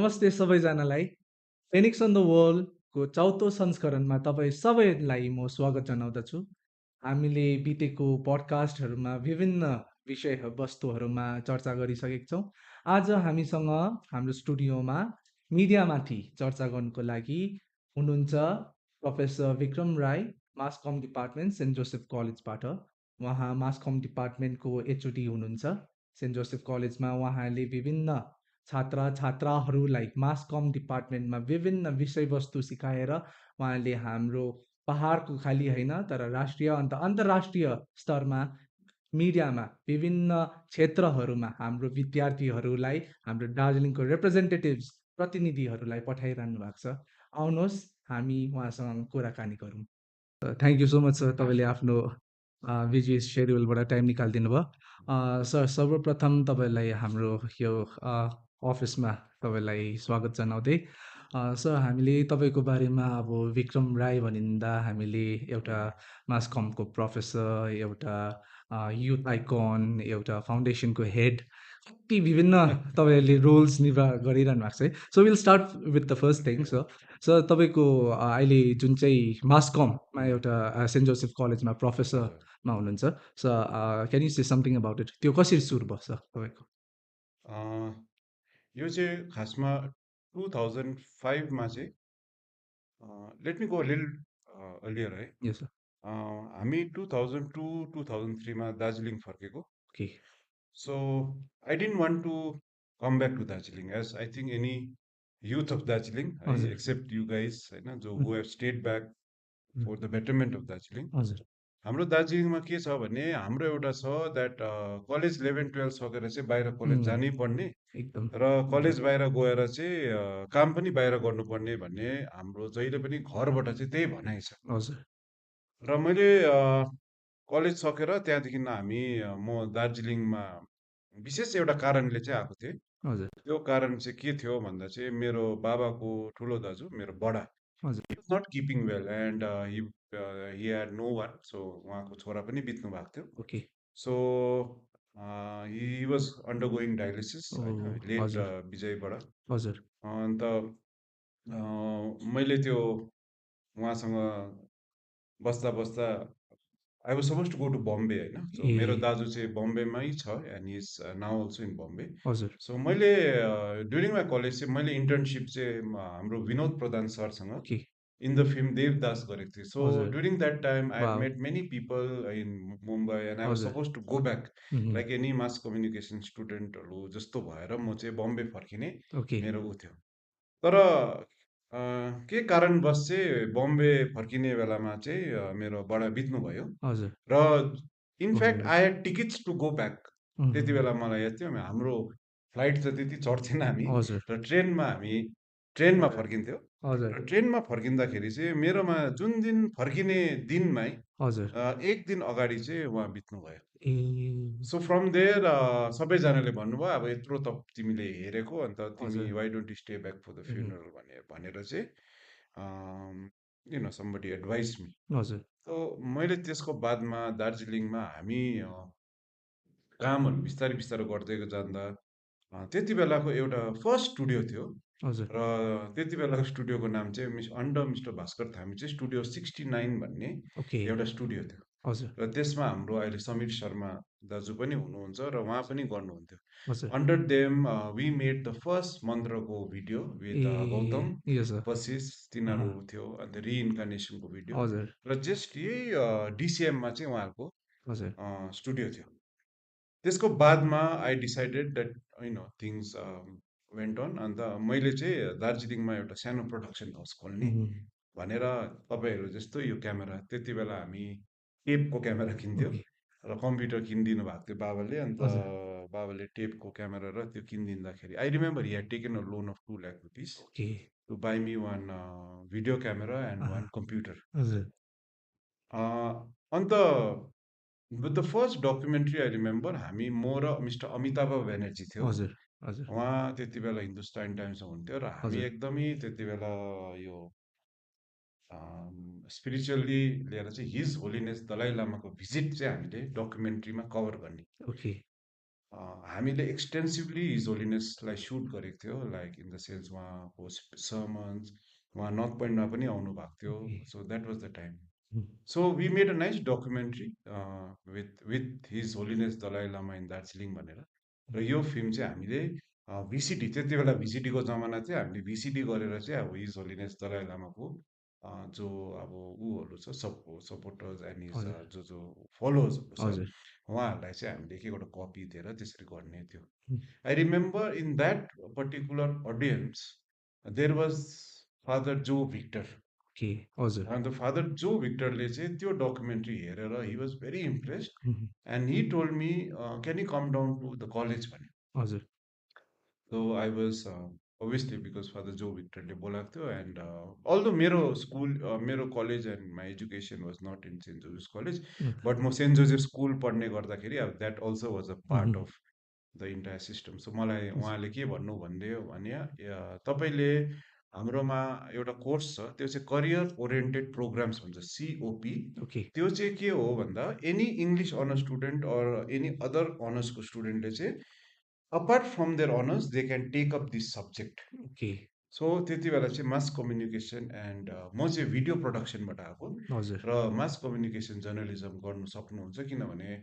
नमस्ते सबैजनालाई। Phoenix on the वर्ल्डको चौथो संस्करणमा तपाईँ सबैलाई म स्वागत जनाउँदछु। हामीले बितेको पडकास्टहरूमा विभिन्न विषय वस्तुहरूमा चर्चा गरिसकेका छौँ। आज हामीसँग हाम्रो स्टुडियोमा मिडियामाथि चर्चा गर्नुको लागि हुनुहुन्छ प्रोफेसर विक्रम राई, मास कम डिपार्टमेन्ट सेन्ट जोसेफ कलेजबाट। उहाँ मास कम डिपार्टमेन्टको एचओडी हुनुहुन्छ। सेन्ट जोसेफ कलेजमा उहाँले विभिन्न छात्राहरूलाई मास कम डिपार्टमेन्टमा विभिन्न विषयवस्तु सिकाएर उहाँले हाम्रो पहाडको खालि होइन तर राष्ट्रिय अन्त अन्तर्राष्ट्रिय स्तरमा मिडियामा विभिन्न क्षेत्रहरूमा हाम्रो विद्यार्थीहरूलाई हाम्रो दार्जिलिङको रिप्रेजेन्टेटिभ्स प्रतिनिधिहरूलाई पठाइरहनु भएको छ। आउनुहोस् हामी उहाँसँग कुराकानी गरौँ। Thank you so much sir, तपाईँले आफ्नो बिजी सेड्युलबाट टाइम निकालिदिनु भयो। सर, सर्वप्रथम तपाईँलाई हाम्रो यो अफिसमा तपाईँलाई स्वागत जनाउँदै सर, हामीले तपाईँको बारेमा अब विक्रम राई भनिँदा हामीले एउटा मास कमको प्रोफेसर, एउटा युथ आइकन, एउटा फाउन्डेसनको हेड, कति विभिन्न तपाईँहरूले रोल्स निर्वाह गरिरहनु भएको छ है। So will start with the first thing. Sir तपाईँको अहिले जुन चाहिँ मास कममा एउटा सेन्ट जोसेफ कलेजमा प्रोफेसरमा हुनुहुन्छ। So can you say something about it? त्यो कसरी सुरु भयो सर तपाईँको? यो चाहिँ खासमा 2005 मा चाहिँ लेट मी गो लिल अर्लियर है। Yes sir. हामी 2002-2003 मा दार्जिलिङ फर्केको। Okay. So I didn't want to come back to Darjeeling as I think any youth of Darjeeling है, हजुर। एक्सेप्ट यु गाइज होइन, जो who have stayed back for the betterment of Darjeeling. हजुर। हाम्रो दार्जिलिङमा के छ भने हाम्रो एउटा छ द्याट कलेज 11-12 सकेर चाहिँ बाहिर कलेज जानै पर्ने एकदम। र कलेज बाहिर गएर चाहिँ काम पनि बाहिर गर्नुपर्ने भन्ने हाम्रो जहिले पनि घरबाट चाहिँ त्यही भनाइ छ। हजुर। र मैले कलेज सकेर त्यहाँदेखि हामी म दार्जिलिङमा विशेष एउटा कारणले चाहिँ आएको थिएँ। हजुर। त्यो कारण चाहिँ के थियो भन्दा चाहिँ मेरो बाबाको ठुलो दाजु, मेरो बडा, हजुर। Not keeping well and he had no one. So उहाँको छोरा पनि बित्नु भएको थियो। Okay. So he was undergoing dialysis होइन, लेट हजुर। विजयबाट। हजुर। अन्त मैले त्यो उहाँसँग बस्दा बस्दा I was suppose to go to Bombay होइन। सो मेरो ए दाजु चाहिँ बम्बेमै छ and is now also in Bombay. हजुर। सो मैले ड्युरिङ माई कलेज चाहिँ मैले इन्टर्नसिप चाहिँ हाम्रो विनोद प्रधान सरसँग okay. In the film Devdas गरेको थिएँ। सो हजुर। During that time I had wow. Met many people in Mumbai and I was हजुर। Suppose to go back like any mass communication स्टुडेन्टहरू जस्तो भएर म चाहिँ बम्बे फर्किने ओके। मेरो ऊ थियो। तर के कारणवश चाहिँ बम्बे फर्किने बेलामा चाहिँ मेरो बडा बित्नुभयो हजुर। र in fact I had tickets to go back. त्यति हजुर। बेला मलाई याद थियो हाम्रो फ्लाइट त त्यति चढ्थेन हामी हजुर। र हामी ट्रेनमा फर्किन्थ्यौँ। हजुर। र ट्रेनमा फर्किँदाखेरि चाहिँ मेरोमा जुन दिन फर्किने दिनमै हजुर। एक दिन अगाडि चाहिँ उहाँ बित्नुभयो। ए सो फ्रम देयर सबैजनाले भन्नुभयो अब यत्रो त तिमीले हेरेको, अन्त तिमी हजुर। Why don't you stay back for the funeral भनेर चाहिँ you know somebody advise me. हजुर। सो मैले त्यसको बादमा दार्जिलिङमा हामी कामहरू बिस्तारै बिस्तारै गर्दै जाँदा त्यति बेलाको एउटा फर्स्ट स्टुडियो थियो हजुर। र त्यति बेलाको स्टुडियोको नाम चाहिँ अन्डर मिस्टर भास्कर थामी चाहिँ स्टुडियो 69 भन्ने ओके। एउटा स्टुडियो थियो। हजुर। र त्यसमा हाम्रो अहिले समीर शर्मा दाजु पनि हुनुहुन्छ र उहाँ पनि गर्नुहुन्थ्यो। हजुर। Under them we made the first मन्त्रको भिडियो विथ गौतम ए यस सर। वशिष, तिनीहरू थियो, अन्त रिइन्कार्नेसनको भिडियो हजुर। र जस्ट यही डिसिएममा चाहिँ उहाँहरूको हजुर। स्टुडियो थियो। त्यसको बादमा I decided that things went on. अन्त मैले चाहिँ दार्जिलिङमा एउटा सानो प्रोडक्सन हाउस खोल्ने भनेर तपाईँहरू जस्तो यो क्यामेरा, त्यति बेला हामी टेपको क्यामेरा किन्थ्यौँ ओके। र कम्प्युटर किनिदिनु भएको थियो बाबाले। अन्त हजुर। बाबाले टेपको क्यामेरा र त्यो किनिदिँदाखेरि I remember he had taken a loan of 2 lakh rupees okay. To buy me one video camera and one computer. हजुर। अन्त the first documentary I remember हामी म र मिस्टर अमिताभ ब्यानर्जी थियो। हजुर। हजुर। उहाँ त्यति बेला हिन्दुस्तान टाइम्समा हुन्थ्यो र हामी हजुर। एकदमै त्यति बेला यो स्पिरिचुअल्ली लिएर चाहिँ हिज होलिनेस दलाई लामाको भिजिट चाहिँ हामीले डकुमेन्ट्रीमा कभर गर्ने। ओके। हामीले एक्सटेन्सिभली हिज होलिनेसलाई सुट गरेको थियो, लाइक इन द सेन्स उहाँको सर्मन्स, उहाँ नर्थ पोइन्टमा पनि आउनु भएको थियो। Okay. So that was the time. हुँ, so we made a nice documentary with his holiness Dalai Lama in Darjeeling भनेर। हुँ, र यो फिल्म चाहिँ हामीले भिसिडी, त्यति बेला भिसिडीको जमाना थियो, हामीले भिसिडी गरेर चाहिँ अब हिज होलिनेस दलाई लामाको जो अब ऊहरू छ, सपोर्टर्स एन्ड हिज हजुर, जो फलोवर्सहरू छ, हजुर। उहाँहरूलाई चाहिँ हामीले एक एकवटा कपी दिएर त्यसरी गर्ने थियो। हुँ, I remember in that particular audience there was father Joe Victor. Okay, हजुर। अन्त फादर जो भिक्टरले चाहिँ त्यो डकुमेन्ट्री हेरेर हि वाज भेरी इम्प्रेस्ड हुँ, हुँ, and he told me can you come down to the college भन्यो। हजुर। So I was obviously because father Joe भिक्टरले बोलाएको थियो एन्ड अल्दो मेरो स्कुल मेरो college and my education was not in Saint Joseph college, हुँ, but म Saint Joseph school पढ्ने गर्दाखेरि अब द्याट अल्सो वाज अ हुँ, पार्ट हुँ, of the entire system. So मलाई हजुर। उहाँले के भन्नु भन्दियो भने तपाईँले हाम्रोमा एउटा कोर्स छ, त्यो चाहिँ करियर ओरिएन्टेड प्रोग्राम्स भन्छ, सिओपी। ओके, त्यो चाहिँ के हो भन्दा any English honours student or any other अनर्सको स्टुडेन्टले चाहिँ apart from their honors they can take up this subject. Okay, so त्यति बेला चाहिँ मास कम्युनिकेसन एन्ड म चाहिँ भिडियो प्रडक्सनबाट आएको हजुर। र मास कम्युनिकेसन जर्नलिजम गर्नु सक्नुहुन्छ, किनभने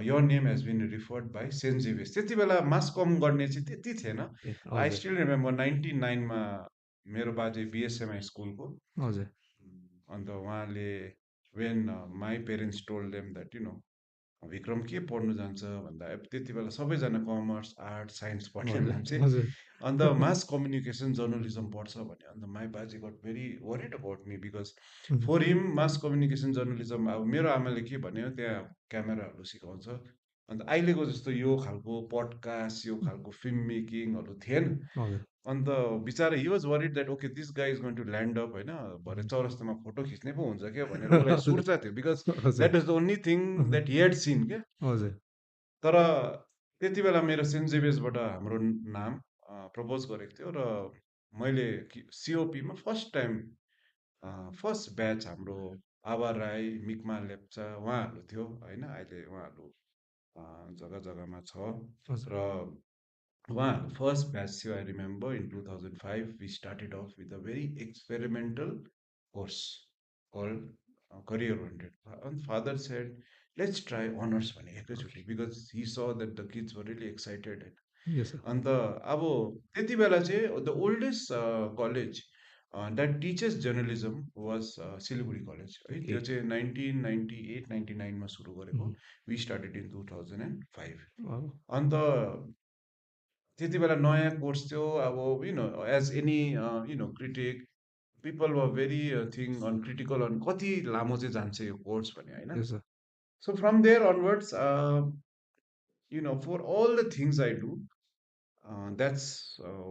your name has been referred by Saint Xavier's. त्यति बेला मास कम गर्ने चाहिँ त्यति थिएन। ए आई हजुर, स्टिल रिमेम्बर 99मा मेरो बाजे बिएसएमआई स्कुलको, हजुर, अन्त उहाँले when my parents told them that Vikram के पढ्नु जान्छ भन्दा अब त्यति बेला सबैजना कमर्स आर्ट्स साइन्स पढ्ने हजुर, मान्छे, हजुर। अन्त मास कम्युनिकेसन जर्नलिजम पढ्छ भने अन्त माई बाजे got very worried about me because हुँ, for him mass communication journalism, अब मेरो आमाले के भन्यो त्यहाँ क्यामेराहरू सिकाउँछ, अन्त अहिलेको जस्तो यो खालको पडकास्ट यो हुँ, खालको फिल्म मेकिङहरू थिएन। हजुर। अन्त बिचरा he was worried that okay this guy is going to land up होइन, भरे हुँ, चौरस्तामा फोटो खिच्ने पो हुन्छ क्या भनेर उसलाई हजुर, सुर्ता थियो, बिकज हजुर। That is the only thing अहँ, द्याट हि हेड सिन क्या। हजुर, तर त्यति बेला मेरो सेन्ट जेभियर्सबाट हाम्रो नाम प्रपोज गरेको थियो र मैले सिओपीमा फर्स्ट टाइम फर्स्ट ब्याच हाम्रो आभा राई मिकमा लेप्चा उहाँहरू थियो होइन, अहिले उहाँहरू जग्गा जग्गामा छ। हजुर। र उहाँहरूको फर्स्ट ब्याच थियो, I remember in 2005 we started off with a very experimental course called career oriented. अनि father said let's try honours भने ओके, एकैचोटि, because he saw that the kids were really excited. Yes sir. अन्त अब त्यति बेला चाहिँ the oldest college that teachers journalism was Siliguri college है, okay. त्यो चाहिँ 1998-99मा सुरु हुँ, गरेको। हुँ। We started in 2005। वाओ! अन्त त्यति बेला नयाँ कोर्स थियो, अब as any critic people were very thing on critical on कति लामो चाहिँ जान्छ यो कोर्स भने होइन। Yes sir. So from there onwards for all the things I do that's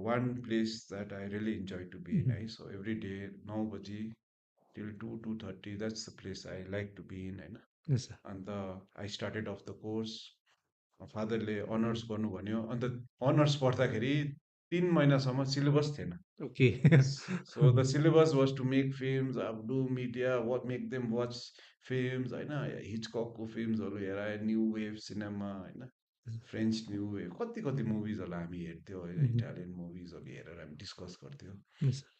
one place that I really enjoy to be हुँ, in हुँ। है। सो एभ्री डे 9 बजी till 2-2:30 that's the place I like to be in होइन। Yes sir. अन्त I started off the course, फादरले honours गर्नु भन्यो, अन्त अनर्स पढ्दाखेरि 3 महिनासम्म सिलेबस थिएन। Okay. So the syllabus was to make films, do media, what make them watch films होइन, हिचककको फिल्म्सहरू हेराए, न्यु वेभ सिनेमा होइन, फ्रेन्च न्यु वेभ कति कति मुभिजहरूलाई हामी हेर्थ्यौँ होइन, हुँ, हुँ। इटालियन मुभिजहरू हेरेर हामी डिस्कस गर्थ्यौँ। Yes sir.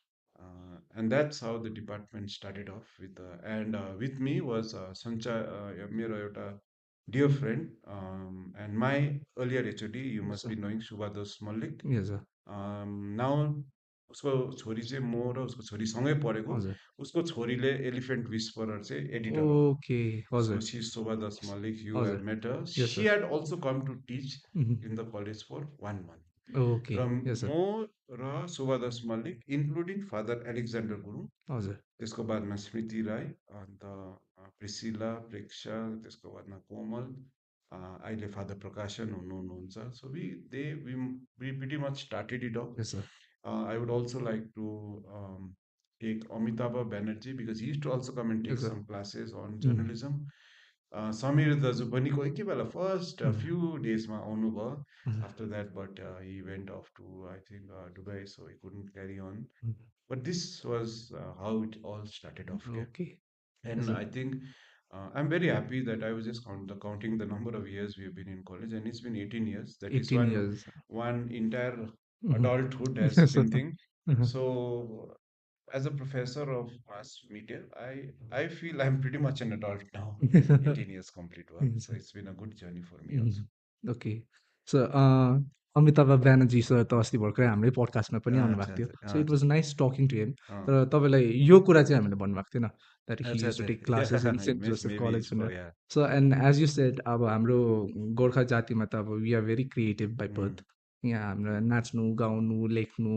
And that's how the department started off with and with me was मेरो एउटा dear friend and my earlier HOD, you yes must sir. Be knowing Subhadosh Mallik. Yes sir. Now उसको छोरी चाहिँ म र उसको छोरी सँगै पढेको, हजुर। उसको छोरीले एलिफेन्ट विस्परर चाहिँ एडिटर हो। ओके, So हजुर। she's Shobha Das Malik. You have हजुर। met her. Yes She sir. had also come to teach हुँ, हुँ। in the college for 1 month. Okay, र यस सर। म र Shobha Das Mallik including father Alexander Gurung, हजुर। त्यसको बादमा स्मृति राई, अन्त प्रिसिला प्रेक्षा, त्यसको बादमा कोमल, अहिले फादर प्रकाशन हुनुहुन्छ। So we pretty much started it off. Yes sir. I would also like to take Amitabha Banerjee because he used to also come and take yes sir. some classes on हुँ, हुँ। journalism. Samir दाजु पनि कोही के बेला first हुँ, few डेजमा आउनुभयो, हजुर। after that but he went off to I think Dubai, so he couldn't carry on. हुँ, But this was how it all started off. Okay? Okay. Yes And sir. I think I'm very happy that I was just counting the number of years we have been in college, and it's been 18 years. That is 18 years. one entire Mhm. adulthood has Yes, sir. been thing. Mhm. So, as a professor of mass media, I feel I'm pretty much an adult now. 18 years complete work, Yes, so sir. it's been a good journey for me also. Mhm. Okay. So Amitabh Banerjee sir त अस्ति भर्खरै हाम्रै पडकास्टमा पनि आउनुभएको अच्छा थियो। अच्छा so it was अच्छा नाइस टकिङ टु हिम। अँ, तर तपाईँलाई यो कुरा चाहिँ हामीले भन्नुभएको थिएन द्याट ही अच्छा युज्ड टु अच्छा take classes in Saint Joseph maybe college it's भनेर। yeah. So and as you said अब हाम्रो गोर्खा जातिमा त अब we are very creative by Mm, birth. यहाँ हाम्रो नाच्नु, गाउनु, लेख्नु,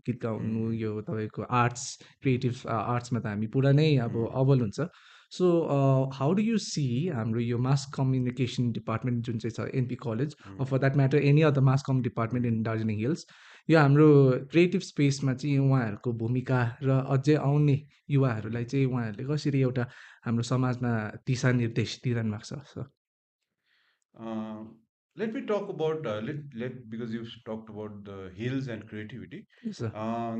गीत mm, गाउनु, mm, यो तपाईँको आर्ट्स, mm, क्रिएटिभ आर्ट्समा त हामी पुरा नै अब mm, अब्बल हुन्छ। So how do you see हाम्रो यो मास कम्युनिकेसन डिपार्टमेन्ट जुन चाहिँ छ NP college, mm, for that matter any other mass com department mm. In Darjeeling hills, यो हाम्रो क्रिएटिभ स्पेसमा चाहिँ उहाँहरूको भूमिका र अझै आउने युवाहरूलाई चाहिँ उहाँहरूले कसरी एउटा हाम्रो समाजमा दिशानिर्देश दिइरहनु भएको छ sir? Uh, Let me talk about because you've talked about the hills and creativity. Yes, sir.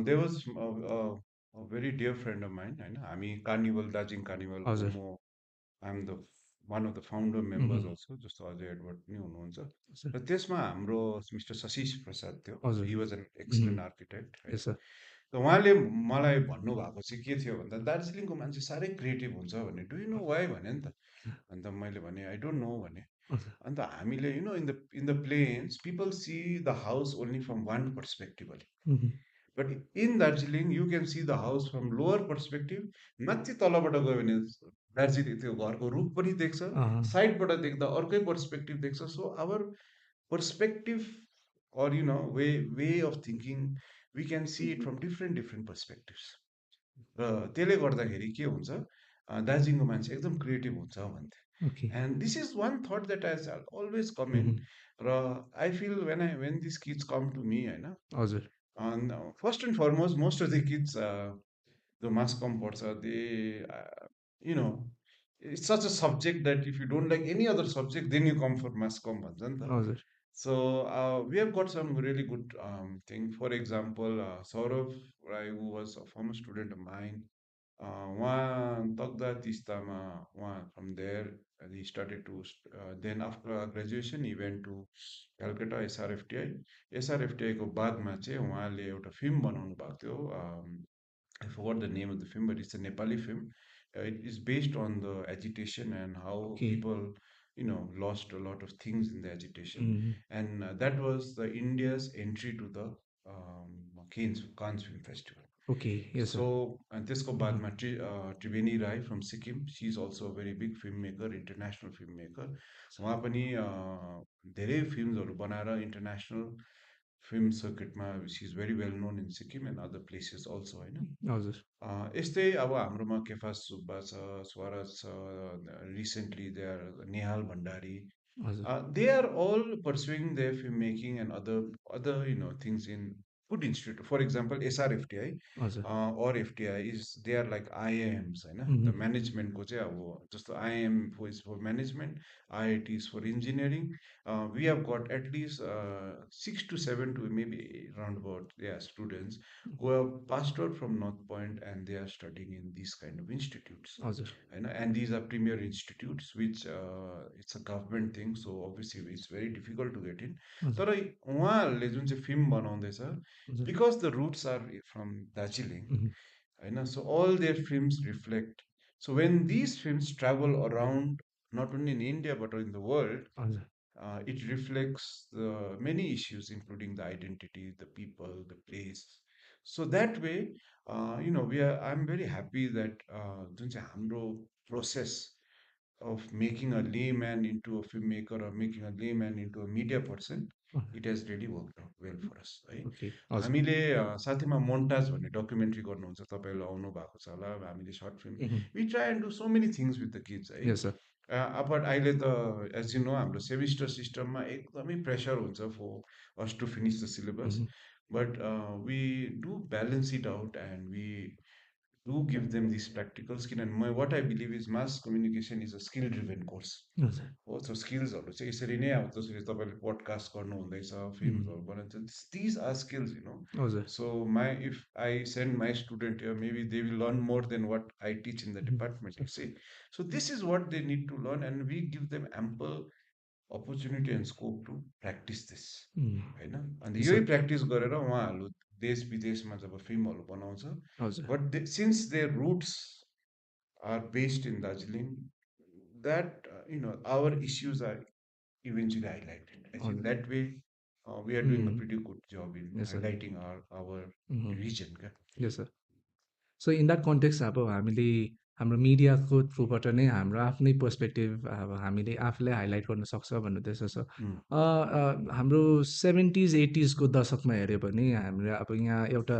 There was a very dear friend of mine, होइन हामी कार्निभल दार्जिलिङ कार्निभलको हजुर। म I'm the one of the founder members उहुँ। Also जस्तो Ajay Edward पनि हुनुहुन्छ हजुर। र त्यसमा हाम्रो मिस्टर शशिष प्रसाद थियो हजुर। हि वाज एन उहुँ। एक्सलेन्ट आर्किटेक्ट होइन यस सर। र उहाँले मलाई भन्नुभएको चाहिँ के थियो भन्दा दार्जिलिङको मान्छे साह्रै क्रिएटिभ हुन्छ भने डु यु नो वाइ भने नि त अन्त मैले भने आई डोन्ट नो भने हजुर। अन्त हामीले in the plains people see the house only from one perspective उहुँ। But in Darjeeling you can see the house from lower perspective माथि तलबाट गयो भने दार्जिलिङ त्यो घरको रुख पनि देख्छ अँ, साइडबाट देख्दा अर्कै पर्सपेक्टिभ देख्छ so our perspective or way of thinking we can see it from different perspectives र त्यसले गर्दाखेरि के हुन्छ दार्जिलिङको मान्छे एकदम क्रिएटिभ हुन्छ भन्थे okay. and this is one thought that has always come in उहुँ। र I feel when these kids come to me होइन हजुर। and first and foremost most of the kids the mass comm पढ्छ they you know it's such a subject that if you don't like any other subject then you come for mass comm भन्छ नि त हजुर। so we have got some really good thing. For example, Saurav Rai, who was a former student of mine, one Tagda Tistama, one from there, he started to. Then after graduation, he went to Calcutta SRFTI. SRFTI को बादमा चाहिँ उहाँले एउटा film बनाउनु भएको थियो. I forgot the name of the film, but it's a Nepali film. It is based on the agitation and how okay. people, lost a lot of things in the agitation. उहुँ। And that was the India's entry to the Cannes Film Festival. Okay. Yes sir. So, and त्यसको उहुँ। बादमा Triveni Rai from Sikkim, she's also a very big filmmaker, international filmmaker. उहाँ पनि धेरै फिल्महरू बनाएर international film सर्किटमा she is very well known in Sikkim and other places also होइन हजुर। यस्तै अब हाम्रोमा केफास सुब्बा छ स्वराज छ recently they are Nehal Bhandari हजुर। they are all pursuing their filmmaking and other things in good institute. For example, SRFTI हजुर। or FTI is they are like IIMs, होइन उहुँ। the management को चाहिँ अब जस्तो IIM is for management, IIT is for engineering. We have got at least 6 to 7 to maybe around about students who have passed out from North Point and they are studying in these kind of institutes. हजुर। And these are premier institutes which it's a government thing so obviously it's very difficult to get in हजुर। तर उहाँहरूले जुन चाहिँ film बनाउँदैछ हजुर। because the roots are from Darjeeling उहुँ। होइन so all their films reflect so when these films travel around not only in India but in the world हजुर। it reflects the many issues including the identity the people the place so that way I'm very happy that जुन चाहिँ हाम्रो process of making a layman into a filmmaker or making a layman into a media person, it has really worked out well for us है okay. हजुर। हामीले साथीमा montage भन्ने documentary गर्नुहुन्छ तपाईँलाई आउनु भएको छ होला हामीले सर्ट फिल्म उहुँ। We try and do so many things with the kids है यस सर। बट अहिले त एज यु नो हाम्रो सेमिस्टर सिस्टममा एकदमै प्रेसर हुन्छ for us to finish the syllabus उहुँ। But we do balance it out and we do give them these practical skill. And what I believe is mass communication is a skill driven course हजुर। हो. So स्किल्सहरू चाहिँ यसरी नै अब जसरी तपाईँले podcast गर्नुहुँदैछ, उम्, फिल्महरू बनाउँछ, these are skills, you know. हजुर। So my if I send my student here, maybe they will learn more than what I teach in the उम्, department, you see. So this is what they need to learn, and we give them ample opportunity and scope to practice this, उम्, होइन. अन्त यस यही sir. Practice गरेर उहाँहरू देश विदेशमा जब फिल्महरू बनाउँछ, हजुर। but since their roots are based in Darjeeling, that our issues are eventually highlighted. I think हजुर। that way we are doing a उम्, pretty good job in yes sir. highlighting our उम्, region. Ka. Yes sir. So in that context अब हामीले हाम्रो मिडियाको थ्रुबाट नै हाम्रो आफ्नै पर्सपेक्टिभ अब हामीले आफूलाई हाइलाइट गर्न सक्छ भन्नुहुँदैछ सर। Mm, हाम्रो 70s 80sको दशकमा हेऱ्यो भने हाम्रो अब यहाँ एउटा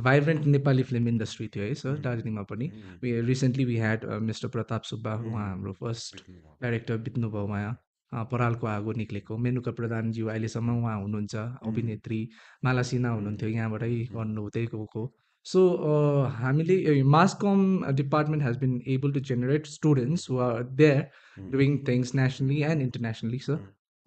भाइब्रेन्ट नेपाली फिल्म इन्डस्ट्री थियो है सर, mm, दार्जिलिङमा पनि। mm, recently we had mister Pratap Subba, उहाँ mm. हाम्रो first With me, okay. Director बित्नुभयो उहाँ। परालको आगो निक्लेको मेनुका प्रधानज्यू अहिलेसम्म Mm, उहाँ हुनुहुन्छ। mm, अभिनेत्री माला सिन्हा mm, हुनुहुन्थ्यो, यहाँबाटै mm, गर्नुहुँदै गएको। So, हामीले mass comm department has been able to generate students who are there mm, doing things nationally and internationally, sir.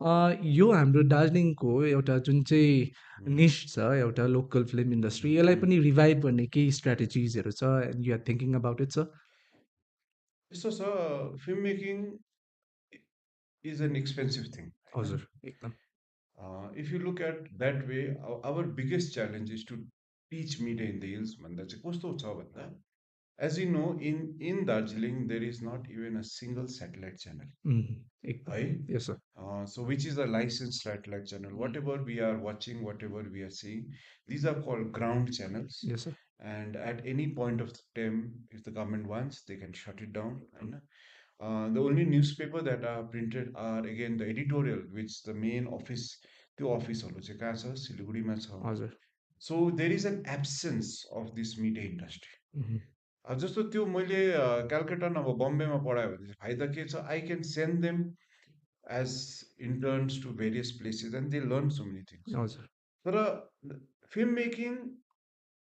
mm, यो हाम्रो दार्जिलिङको एउटा जुन चाहिँ mm. निस छ, एउटा लोकल फिल्म इन्डस्ट्री, यसलाई पनि रिभाइभ गर्ने केही स्ट्राटेजिजहरू छ, and you are thinking about it, sir? So, filmmaking is an expensive thing. होइन? हजुर, एकदम। If you look at that way, our biggest challenge is to teach media in the hills. भन्दा चाहिँ कस्तो छ भन्दा, as you know, in Darjeeling, there is not even a single satellite channel. एकदम। Right? Yes sir. So which is a licensed satellite channel. Whatever we are watching, whatever we are seeing, these are called ground channels. Yes sir. And at any point of time, if the government wants, they can shut it down. होइन? The only newspaper that are printed are again the editorial, which the main office, त्यो अफिसहरू चाहिँ कहाँ छ, सिलगढीमा छ. हजुर। So there is an absence of this media industry. उम्, जस्तो त्यो मैले कलकत्ता नभए बम्बेमा पढायो भने चाहिँ फाइदा के छ, I can send them as interns to various places and they learn so many things. हजुर। तर filmmaking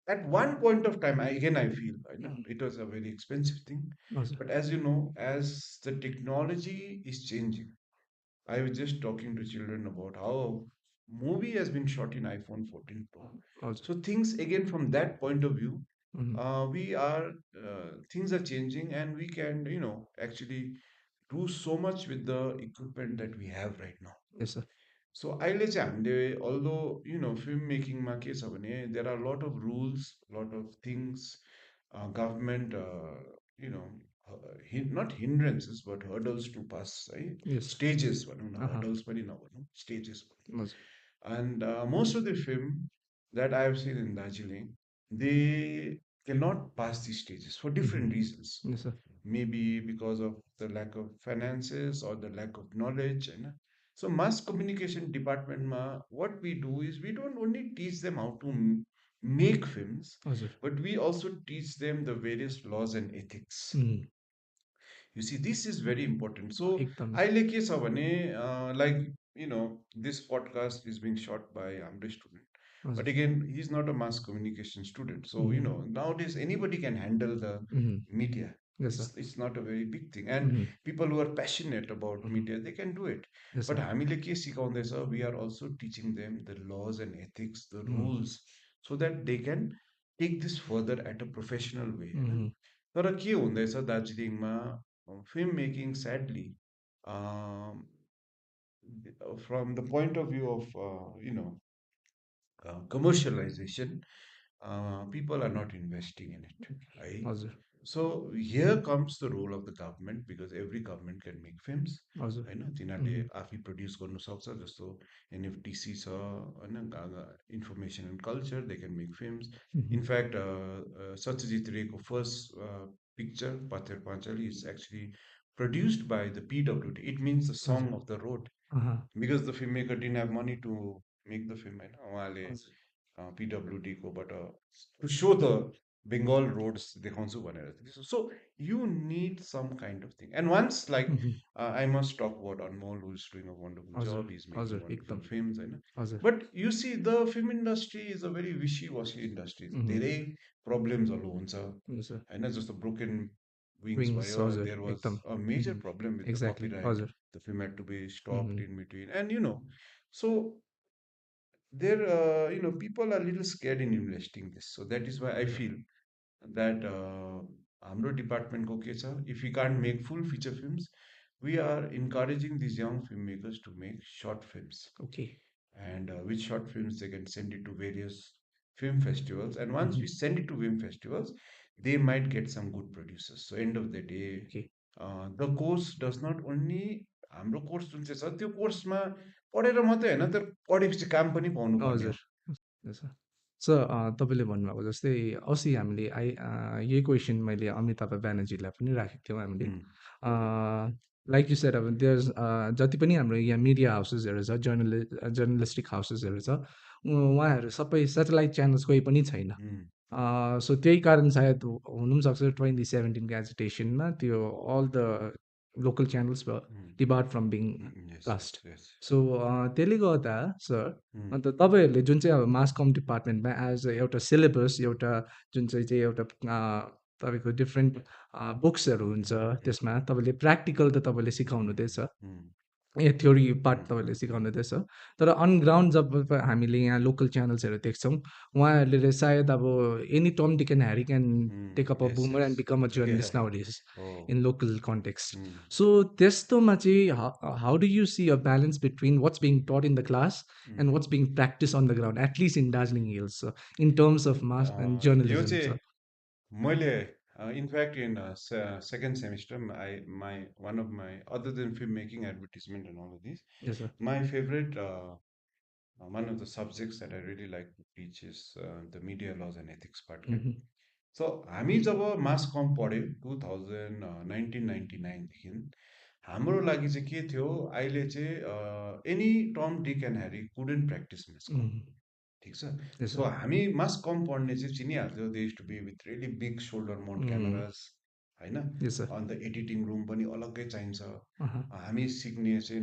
at one point of time, I feel, I know उम्, it was a very expensive thing, हजुर। but as you know, as the technology is changing, I was just talking to children about how a movie has been shot in iPhone 14 Pro. हजुर। So things again from that point of view, उम्, we are things are changing and we can actually do so much with the equipment that we have right now. Yes sir. So अहिले चाहिँ हामीले although film मेकिङमा के छ भने there are a lot of rules, lot of things, government you know not hindrances but hurdles to pass, है. Yes sir. Stages भनौँ न, अहँ, hurdles पनि नभनौँ, stages भनौँ. हजुर। And most of the film that I have seen in Darjeeling, they cannot pass these stages for different reasons. Yes sir. Maybe because of the lack of finances or the lack of knowledge. So mass communication department ma, what we do is we don't only teach them how to make films, हजुर। but we also teach them the various laws and ethics. उम्, You see, this is very important. So एकदम। अहिले के छ भने like this podcast is being shot by हाम्रो student. But हजुर। again, he's not a mass communication student. So nowadays anybody can handle the उम्, media. Yes sir. It's not a very big thing. And उम्, people who are passionate about उम्, media, they can do it. Yes But sir. हामीले के सिकाउँदैछ, we are also teaching them the laws and ethics, the उम्, rules, so that they can take this further at a professional way. होइन? उम्, तर के हुँदैछ दार्जिलिङमा film making sadly from the point of view of commercialization, people are not investing in it, right? हजुर। So here comes the role of the government, because every government can make films. हजुर। होइन, तिनीहरूले उम्, आफै produce गर्नु सक्छ, जस्तो एनएफटिसी छ, होइन, information and culture, they can make films. उम्, इनफ्याक्ट सत्यजित रेको first picture Pather Panchali is actually produced by the PWD. It means the song हजुर। of the road, अहँ, because the filmmaker didn't have money to make the film. होइन, उहाँले हजुर। PWD कोबाट to show the Bengal roads देखाउँछु भनेर थियो. So you need some kind of thing. And once like Mhm. I must talk about Anmol, who's doing a wonderful हजुर, job. He's making हजुर, wonderful एकदम, films, you know. हजुर। But you see, the film industry is a very wishy-washy industry. Mhm, धेरै problemsहरू हुन्छ हजुर, होइन, जस्तो broken wings wings भयो. हजुर, There was एकदम। a major Mhm, problem with the exactly, copyright. हजुर। The film had to be stopped Mhm, in between, and you know, so there, people are a little scared in investing this. So that is why I हजुर, feel that हाम्रो डिपार्टमेन्टको के छ, if we can't make full feature films, we are encouraging these young filmmakers to make short films, okay. and with short films they can send it to various film festivals, and once we Mhm, send it to film festivals they might get some good producers. So end of the day, okay, the course does not only, हाम्रो course जुन चाहिँ छ त्यो कोर्समा पढेर मात्रै होइन, तर पढेपछि काम पनि पाउनुपर्ने हजुर। हो. हजुर। सर तपाईँले भन्नुभएको जस्तै अस्ति हामीले यही क्वेसन मैले अमिताभ ब्यानर्जीलाई पनि राखेको थियौँ हामीले। उम्, लाइक यु सेड अब देयर्स जति पनि हाम्रो यहाँ मिडिया हाउसेसहरू छ, जर्नलिस्टिक हाउसेसहरू छ, उहाँहरू सबै सेटेलाइट च्यानल्स कोही पनि छैन। उम्, सो त्यही कारण सायद हुनु पनि सक्छ 2017 को एजिटेसनमा त्यो अल द लोकल च्यानल्स उम्, debarred from being yes, blast. yes, yes. So त्यसले गर्दा सर उम्, अन्त तपाईँहरूले जुन चाहिँ अब मास कम डिपार्टमेन्टमा एज अ एउटा सिलेबस एउटा जुन चाहिँ एउटा तपाईँको डिफ्रेन्ट बुक्सहरू हुन्छ उम्, त्यसमा तपाईँले प्र्याक्टिकल त तपाईँले सिकाउनु उम्, हुँदैछ उम्, ए थ्योरी पार्ट उम्, तपाईँहरूले सिकाउनु हुँदैछ तर अन ग्राउन्ड जब हामीले यहाँ लोकल च्यानल्सहरू देख्छौँ उहाँहरूले सायद अब any term Dick and Harry can take up a yes, boomer yes. And become a Yeah, journalist nowadays oh, in local context um, so त्यस्तोमा चाहिँ how do you see a balance between what's being taught in the class um. And what's being practice on the ground at least in Darjeeling hills in terms of mass and यो journalism चाहिँ sir मैले in fact in second semester my one of my, other than film making, advertisement and all of these, yes sir my favorite one of the subjects that I really like to teach is the media laws and ethics part क्या. So हामी जब मास कम पढ्यो 1999देखि, हाम्रो लागि चाहिँ के थियो, अहिले चाहिँ any term Dick and Harry कुडेन्ट practice मास कम. ठिक छ. यस सो सर हामी मास कम पढ्ने चाहिँ चिनिहाल्थ्यो, they used to be with really big shoulder mount cameras होइन. यस सर अन्त एडिटिङ रुम पनि अलग्गै चाहिन्छ. हजुर हामी सिक्ने चाहिँ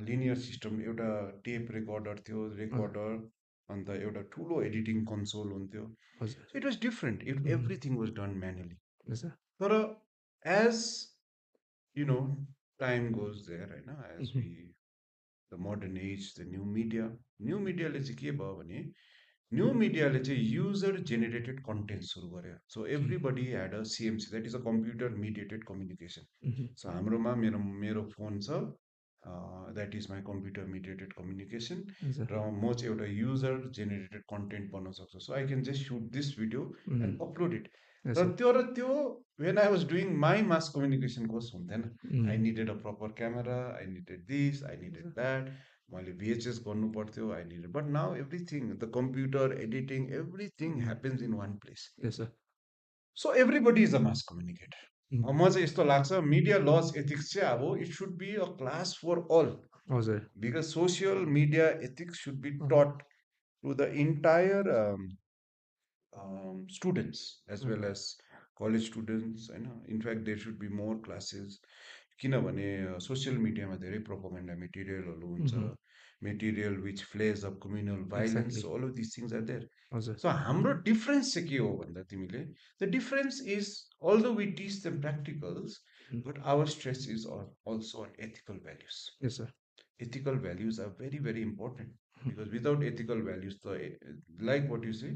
लिनियर सिस्टम, एउटा टेप रेकर्डर थियो, रेकर्डर, अन्त एउटा ठुलो एडिटिङ कन्सोल हुन्थ्यो. हजुर So it was different. Everything was done manually. Yes sir But as you know, time goes there, right now, as we, the modern age, the new media ले चाहिँ के भयो भने, न्यू मिडियाले चाहिँ युजर जेनेरेटेड कन्टेन्ट सुरु गर्यो. So everybody had a CMC, that is a computer mediated communication. So हाम्रोमा मेरो मेरो फोन छ, that is my computer mediated communication, हजुर र म चाहिँ एउटा युजर जेनेरेटेड कन्टेन्ट बनाउन सक्छु. So I can just shoot this video and upload it. Yes sir र त्यो when I was doing my mass communication course हुन्थेन. I needed a proper camera, I needed this, I needed that, मैले VHS गर्नु पर्थ्यो, I needed. But now everything, the computer editing, everything happens in one place. Yes sir so everybody is a mass communicator. म चाहिँ यस्तो लाग्छ, media laws ethics चाहिँ अब it should be a class for all, हजुर because social media ethics should be taught to the entire students as well as college students होइन. In fact there should be more classes, किनभने social मिडियामा धेरै propaganda मेटेरियलहरू हुन्छ, material which flares of communal violence, exactly all of this things are there. हजुर so हाम्रो difference चाहिँ के हो भन्दा तिमीले, the difference is although we teach them practicals, but our stress is also on ethical values. Yes sir Ethical values are very very important, because without ethical values, like what you say,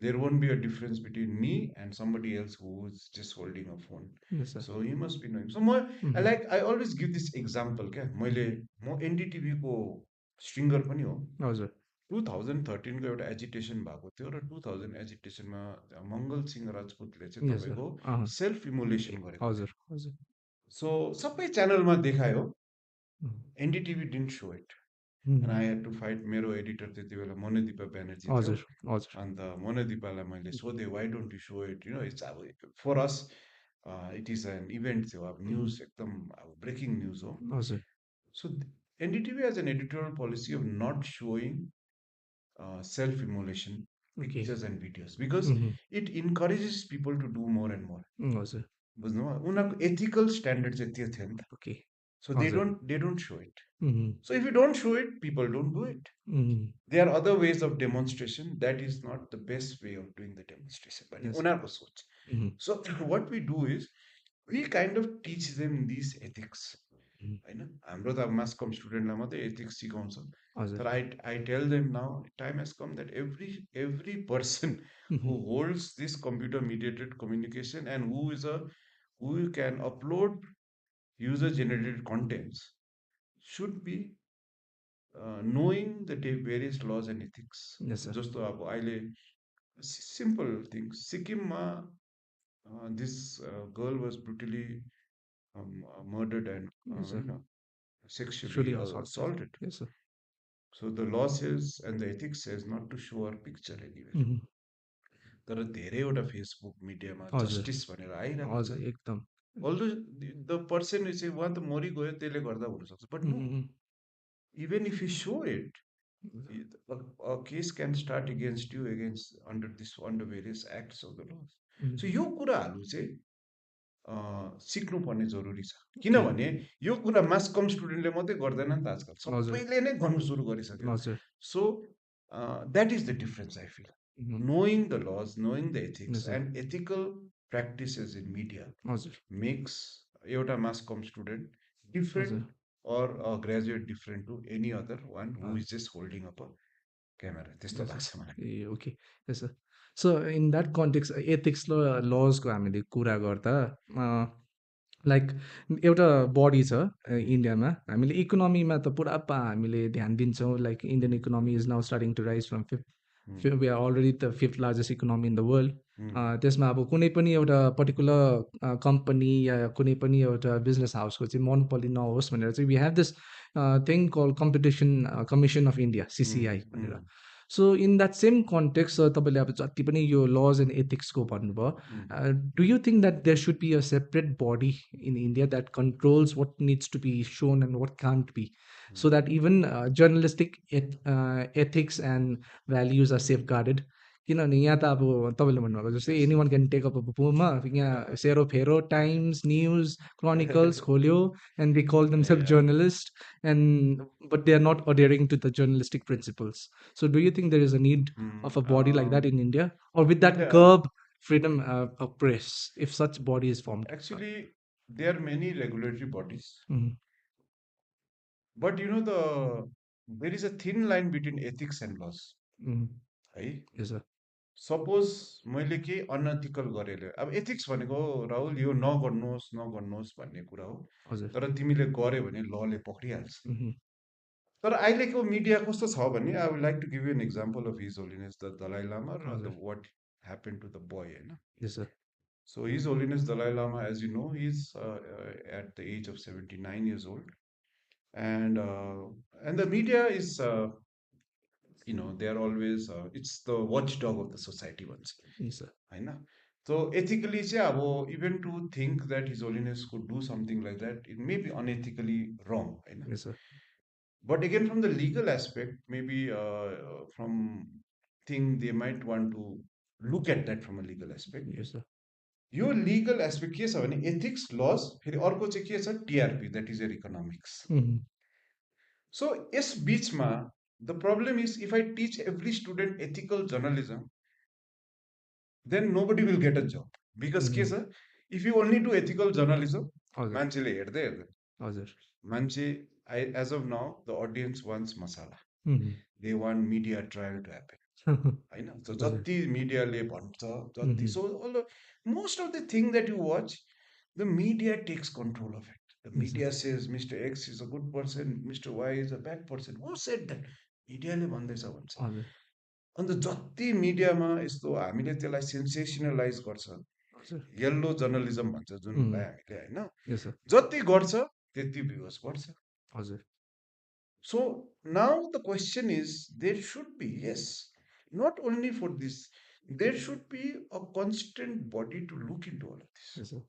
there won't be a difference between me and somebody else who is just holding a phone. Yes sir So you must be knowing. So I always give this example क्या, मैले म NDTV को स्ट्रिङ्गर पनि हो. हजुर 2013 को एउटा agitation भएको थियो, र 2000 एजिटेसनमा मङ्गल सिंह राजपुतले चाहिँ यस सर तपाईँको सेल्फ इमोलेसन गरेको थियो. हजुर हजुर सो सबै च्यानलमा देखायो, NDTV didn't show it. And I had to fight. मेरो एडिटर त्यति बेला मनोदीपा ब्यानर्जी थियो. हजुर हजुर अन्त मनोदीपालाई मैले सोधेँ, why don't you so it, it's अब for us it is an event थियो, अब न्युज एकदम अब ब्रेकिङ न्युज हो. हजुर so NDTV has an editorial policy of not showing self immolation okay. pictures and videos because Mhm. it encourages people to do more and more. हजुर। बुझ्नुभयो उनीहरूको ethical standard चाहिँ त्यो थियो नि त ओके। सो हजुर। They don't so it Mhm. So if you don't so it people don't do it Mhm. there are other ways of demonstration that is not the best way of doing the demonstration भन्ने Yes. उनीहरूको सोच Mhm. so what we do is we kind of teach them these ethics Mhm. होइन हाम्रो त अब मास कम स्टुडेन्टलाई मात्रै ethics सिकाउँछ हजुर। तर I tell them now time has come that every person who Mhm. holds this computer mediated communication and who can upload user generated contents should be knowing the various laws and ethics Yes, sir. जस्तो अब अहिले simple things सिक्किममा this girl was brutally murdered and Yes, sir. sexually Surely assaulted. assaulted Yes, sir. so the law says and the ethics says not to show her picture anywhere Mhm. तर धेरैवटा Facebook मिडियामा हजुर। Justice भनेर आइरहेको हजुर, छ एकदम। Although the person चाहिँ उहाँ त मरिगयो त्यसले गर्दा हुनसक्छ but no Mhm. Even if you so it a case can start against you against under various acts of the laws. Mhm. So यो कुराहरू चाहिँ सिक्नुपर्ने जरुरी छ ओके। किनभने यो कुरा मास कम स्टुडेन्टले मात्रै गर्दैन नि त आजकल हजुर। सबैले नै गर्नु सुरु गरिसक्यो हजुर। So that is the difference I feel Mhm. knowing the laws knowing the ethics Yes, sir. and ethical practices in media हजुर। makes एउटा मास कम स्टुडेन्ट हजुर। different or a graduate different to any other one who अँ, is just holding up a camera त्यस्तो yes, sir. लाग्छ मलाई ए okay. Yes sir. So in that context ethics र लजको हामीले कुरा गर्दा लाइक एउटा बडी छ इन्डियामा हामीले इकोनोमीमा त पुरा हामीले ध्यान दिन्छौँ like Indian economy is now starting to rise from Mm, we are already the fifth largest economy in the world mm, त्यसमा अब कुनै पनि एउटा पर्टिकुलर कम्पनी या कुनै पनि एउटा बिजनेस हाउसको चाहिँ मोनोपोली नहोस् भनेर चाहिँ we have this thing called competition commission of India mm, CCI भनेर mm, so in that same context तपाईँले अब जति पनि यो लज एन्ड एथिक्सको भन्नुभयो mm, do you think that there should be a separate body in India that controls what needs to be shown and what can't be mm. so that even journalistic ethics and values are safeguarded किनभने यहाँ त अब तपाईँले भन्नुभएको जस्तै Yes. Any one can take up a puma यहाँ सेरोफेरो times news chronicles खोल्यो and they call themselves Yeah. Journalist and but they are not adhering to the journalistic principles so do you think there is a need Mm, of a body like that in India, or with that yeah. curb freedom of press, if such body is formed? Actually, there are many regulatory bodies, Mhm. but there is a thin line between ethics and laws. Mhm. है Yes, sir. Suppose मैले केही unethical गरेर अब ethics भनेको राहुल यो नगर्नुहोस् भन्ने कुरा हो हजुर। तर तिमीले गर्यो भने लले पक्रिहाल्छ Mhm. तर अहिलेको मिडिया कस्तो छ भने I would like to give you an example of his holiness the Dalai Lama र द हजुर। What happen to the boy होइन Yes, sir. So his holiness Dalai Lama as you know his at the age of 79 years old and the media is they are always it's the watchdog of the society भन्छ Yes, sir. होइन so ethically चाहिँ अब even to think that his holiness could do something like that it may be unethically wrong होइन Yes, sir. But again from the legal aspect maybe from thing they might want to look at that from a legal aspect Yes, sir. यो legal aspect के छ भने ethics lodge फेरि अर्को चाहिँ के छ TRP that is your economics Mhm. So यस बिचमा the problem is if I teach every student ethical journalism then nobody will get a job because के Mhm. छ if you only do ethical journalism हजुर। मान्छेले हेर्दैन हजुर। मान्छे as of now the audience wants masala Mhm. they want media trial to happen होइन so हजुर। जति मिडियाले भन्छ जति Mhm. so most of the thing that you watch the media takes control of it the Yes, sir. media says Mr. X is a good person Mr. Y is a bad person who said that मिडियाले भन्दैछ भन्छ हजुर। अन्त जति मिडियामा यस्तो हामीले त्यसलाई सेन्सेसनलाइज गर्छ हजुर। येल्लो जर्नलिजम भन्छ जुनलाई Mhm. हामीले होइन Yes, sir. जति गर्छ त्यति भ्युज बढ्छ हजुर। So now the question is there should be yes not only for this there should be a constant body to look into all of this Yes, sir.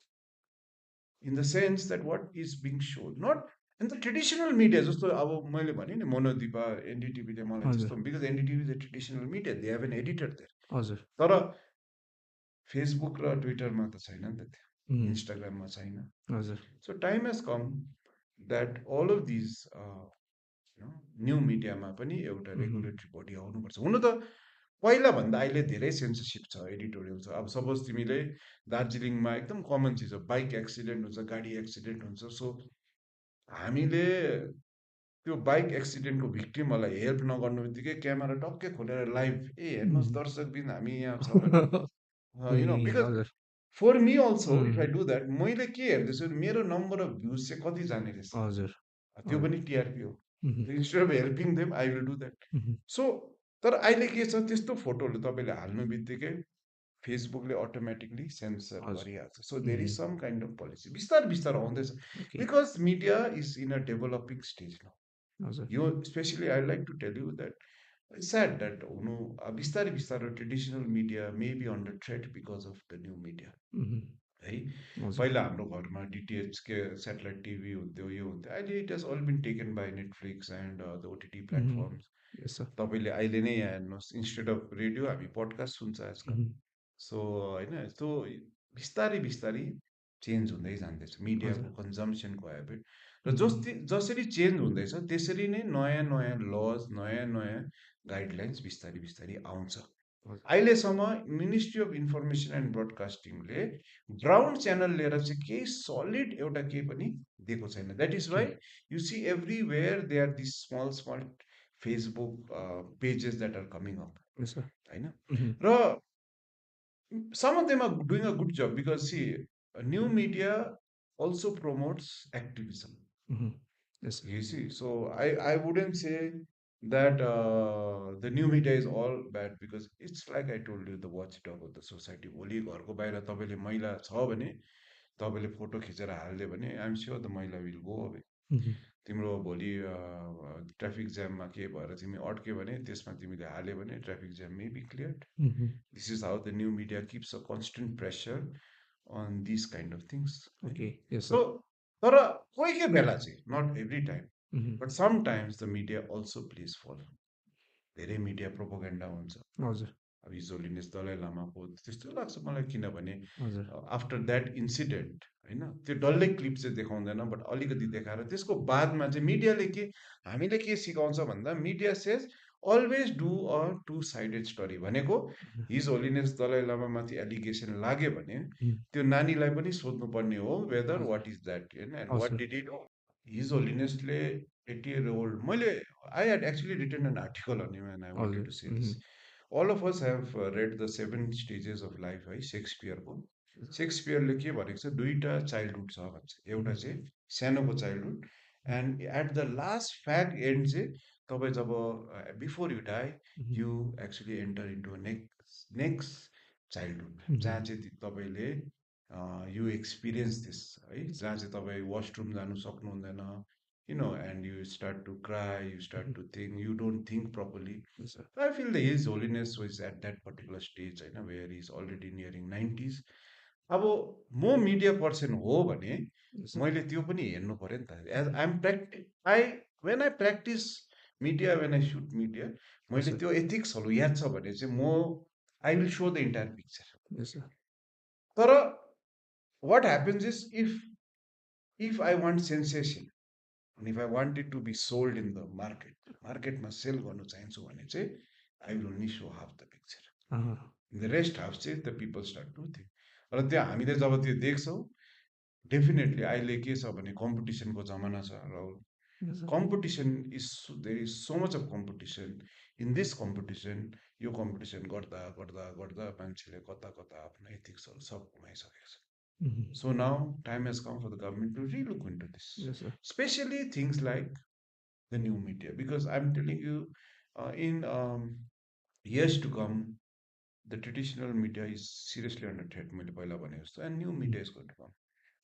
In the sense that what is being showed not in the traditional media जस्तो अब मैले भने नि मोनोदिपा एनडिटिभीले मलाई हजुर। त्यस्तो because NDTV is a traditional media they have an editor there हजुर। तर फेसबुक र ट्विटरमा त छैन नि त त्यो, उम्, इन्स्टाग्राममा छैन। हजुर। So time has come that all of these new मिडियामा पनि एउटा उहुँ, रेगुलेटरी बडी आउनुपर्छ। हुन त पहिलाभन्दा अहिले धेरै सेन्सरसिप छ, एडिटोरियल छ। अब सपोज तिमीले दार्जिलिङमा एकदम कमन चिज हो, बाइक एक्सिडेन्ट हुन्छ, गाडी एक्सिडेन्ट हुन्छ। सो हामीले त्यो बाइक एक्सिडेन्टको भिक्टिमहरूलाई हेल्प नगर्नु बित्तिकै क्यामेरा टक्कै खोलेर लाइभ, ए हेर्नुहोस् उहुँ। दर्शकबिन हामी यहाँ छ भनेर, ए बिकज हजुर। फर मी अल्सो इफ उम्, आई डु द्याट, मैले के हेर्दैछु मेरो नम्बर अफ भ्युज चाहिँ कति जाने रहेछ, हजुर, त्यो हजुर। पनि टिआरपी हो। उहुँ, instead of helping them I will do that. उहुँ, सो तर अहिले के छ, त्यस्तो फोटोहरू तपाईँले हाल्नु बित्तिकै फेसबुकले अटोमेटिकली सेन्सर हजुर। गरिहाल्छ। सो देयर इज उहुँ, सम काइन्ड अफ पोलिसी बिस्तारै बिस्तारै आउँदैछ, okay. Because media is in a developing stage now. हजुर। यो especially I like to tell you that it's sad that हुनु बिस्तारै बिस्तारै traditional media may be under threat because of the new media उहुँ, है। हजुर। पहिला हाम्रो घरमा डिटिएच के सेटेलाइट टिभी हुन्थ्यो, यो हुन्थ्यो। अहिले it has all been taken by Netflix and the OTT उहुँ, प्लेटफर्म्स। Yes sir. तपाईँले अहिले नै यहाँ हेर्नुहोस्, इन्स्टेड अफ रेडियो हामी पडकास्ट सुन्छ आजकल। उहुँ, सो होइन, यस्तो बिस्तारै बिस्तारै चेन्ज हुँदै जाँदैछ हजुर, मिडियाको कन्जम्सनको हेबिट। र उहुँ, जसरी चेन्ज हुँदैछ त्यसरी नै नयाँ नयाँ लज, नयाँ नयाँ गाइडलाइन्स बिस्तारै बिस्तारै आउँछ। हजुर, अहिलेसम्म मिनिस्ट्री अफ इन्फर्मेसन एन्ड ब्रोडकास्टिङले ग्राउन्ड च्यानल लिएर चाहिँ केही सलिड एउटा केही पनि दिएको छैन। That is okay, why you see everywhere they are this small small Facebook pages that are coming up yes sir. होइन। उहुँ, र some of them are doing a good job because see, new media also promotes activism. उहुँ, यस sir. You see, so I wouldn't say that the new media is all bad because it's like I told you, the watchdog of the society. भोलि घरको बाहिर तपाईँले मैला छ भने तपाईँले photo खिचेर हालिदियो भने आइएम स्योर द मैला विल गो अवे। उहुँ, तिम्रो भोलि ट्राफिक जाममा के भएर तिमी अड्क्यो भने त्यसमा तिमीले हाल्यो भने traffic jam may be cleared. उहुँ, This is how the new media keeps a constant pressure on these kind of things. Right? Okay, yes sir. So, तर कोही के बेला चाहिँ, not every time, उहुँ, but sometimes the media also plays fall. धेरै media propaganda हुन्छ। हजुर, अब हिज होलिनेस दलाई लामाको त्यस्तो लाग्छ मलाई, किनभने हजुर, आफ्टर द्याट इन्सिडेन्ट होइन, त्यो डल्लै क्लिप चाहिँ देखाउँदैन, बट अलिकति देखाएर त्यसको बादमा चाहिँ मिडियाले के, हामीले के सिकाउँछ भन्दा, media says always do a two sided story. भनेको उहुँ, हिज होलिनेस दलाई लामामाथि एलिगेसन लाग्यो भने उहुँ, त्यो नानीलाई पनि सोध्नुपर्ने हो, वेदर हजुर, वाट इज द्याट होइन, एन्ड वाट हजुर, डिड इट हिज होलिनेसले 80 year old, मैले I had actually written an article on you and I wanted हजुर, टु से उहुँ, this. All of us have read the 7 stages of life है, सेक्सपियरको। सेक्सपियरले के भनेको छ, दुईवटा चाइल्डहुड छ भन्छ। एउटा उहुँ, चाहिँ सानोको childhood, and at the last fact and चाहिँ तपाईँ जब बिफोर यु डाई उहुँ, you actually enter into next childhood, उहुँ, जहाँ चाहिँ तपाईँले यु एक्सपिरियन्स दिस है, यस जहाँ चाहिँ तपाईँ वासरुम जानु सक्नुहुँदैन, and you start to cry, you start उहुँ, to think, you don't think properly. Yes sir. I feel that His Holiness was at that particular stage, होइन, where he's already nearing 90s. अब म media person हो भने यस sir. मैले त्यो पनि हेर्नु पऱ्यो नि त। As I'm I when I practise media, when I shoot media, yes मैले सर। त्यो एथिक्सहरू याद छ भने चाहिँ म I will show the entire picture. Yes sir. तर what happens is, if I want sensation, and if I want it to be sold in the market, मार्केटमा सेल गर्नु चाहन्छु भने चाहिँ I will only show half the picture. अँ, The rest half चाहिँ the people start to think. र त्यो हामीले जब त्यो देख्छौँ, डेफिनेटली अहिले के छ भने कम्पिटिसनको जमाना छ Rahul. Yes sir. Competition is, there is so much of competition. In this competition, यो कम्पिटिसन गर्दा गर्दा गर्दा मान्छेले कता कता आफ्नो एथिक्सहरू सब गुमाइसकेको छ। उहुँ, So now time has come for the government to relook into this, yes sir. especially things like the new media, because I'm telling you, in years to come, the traditional media is seriously under threat, मैले पहिला भने जस्तो, and new उहुँ, media is going to come.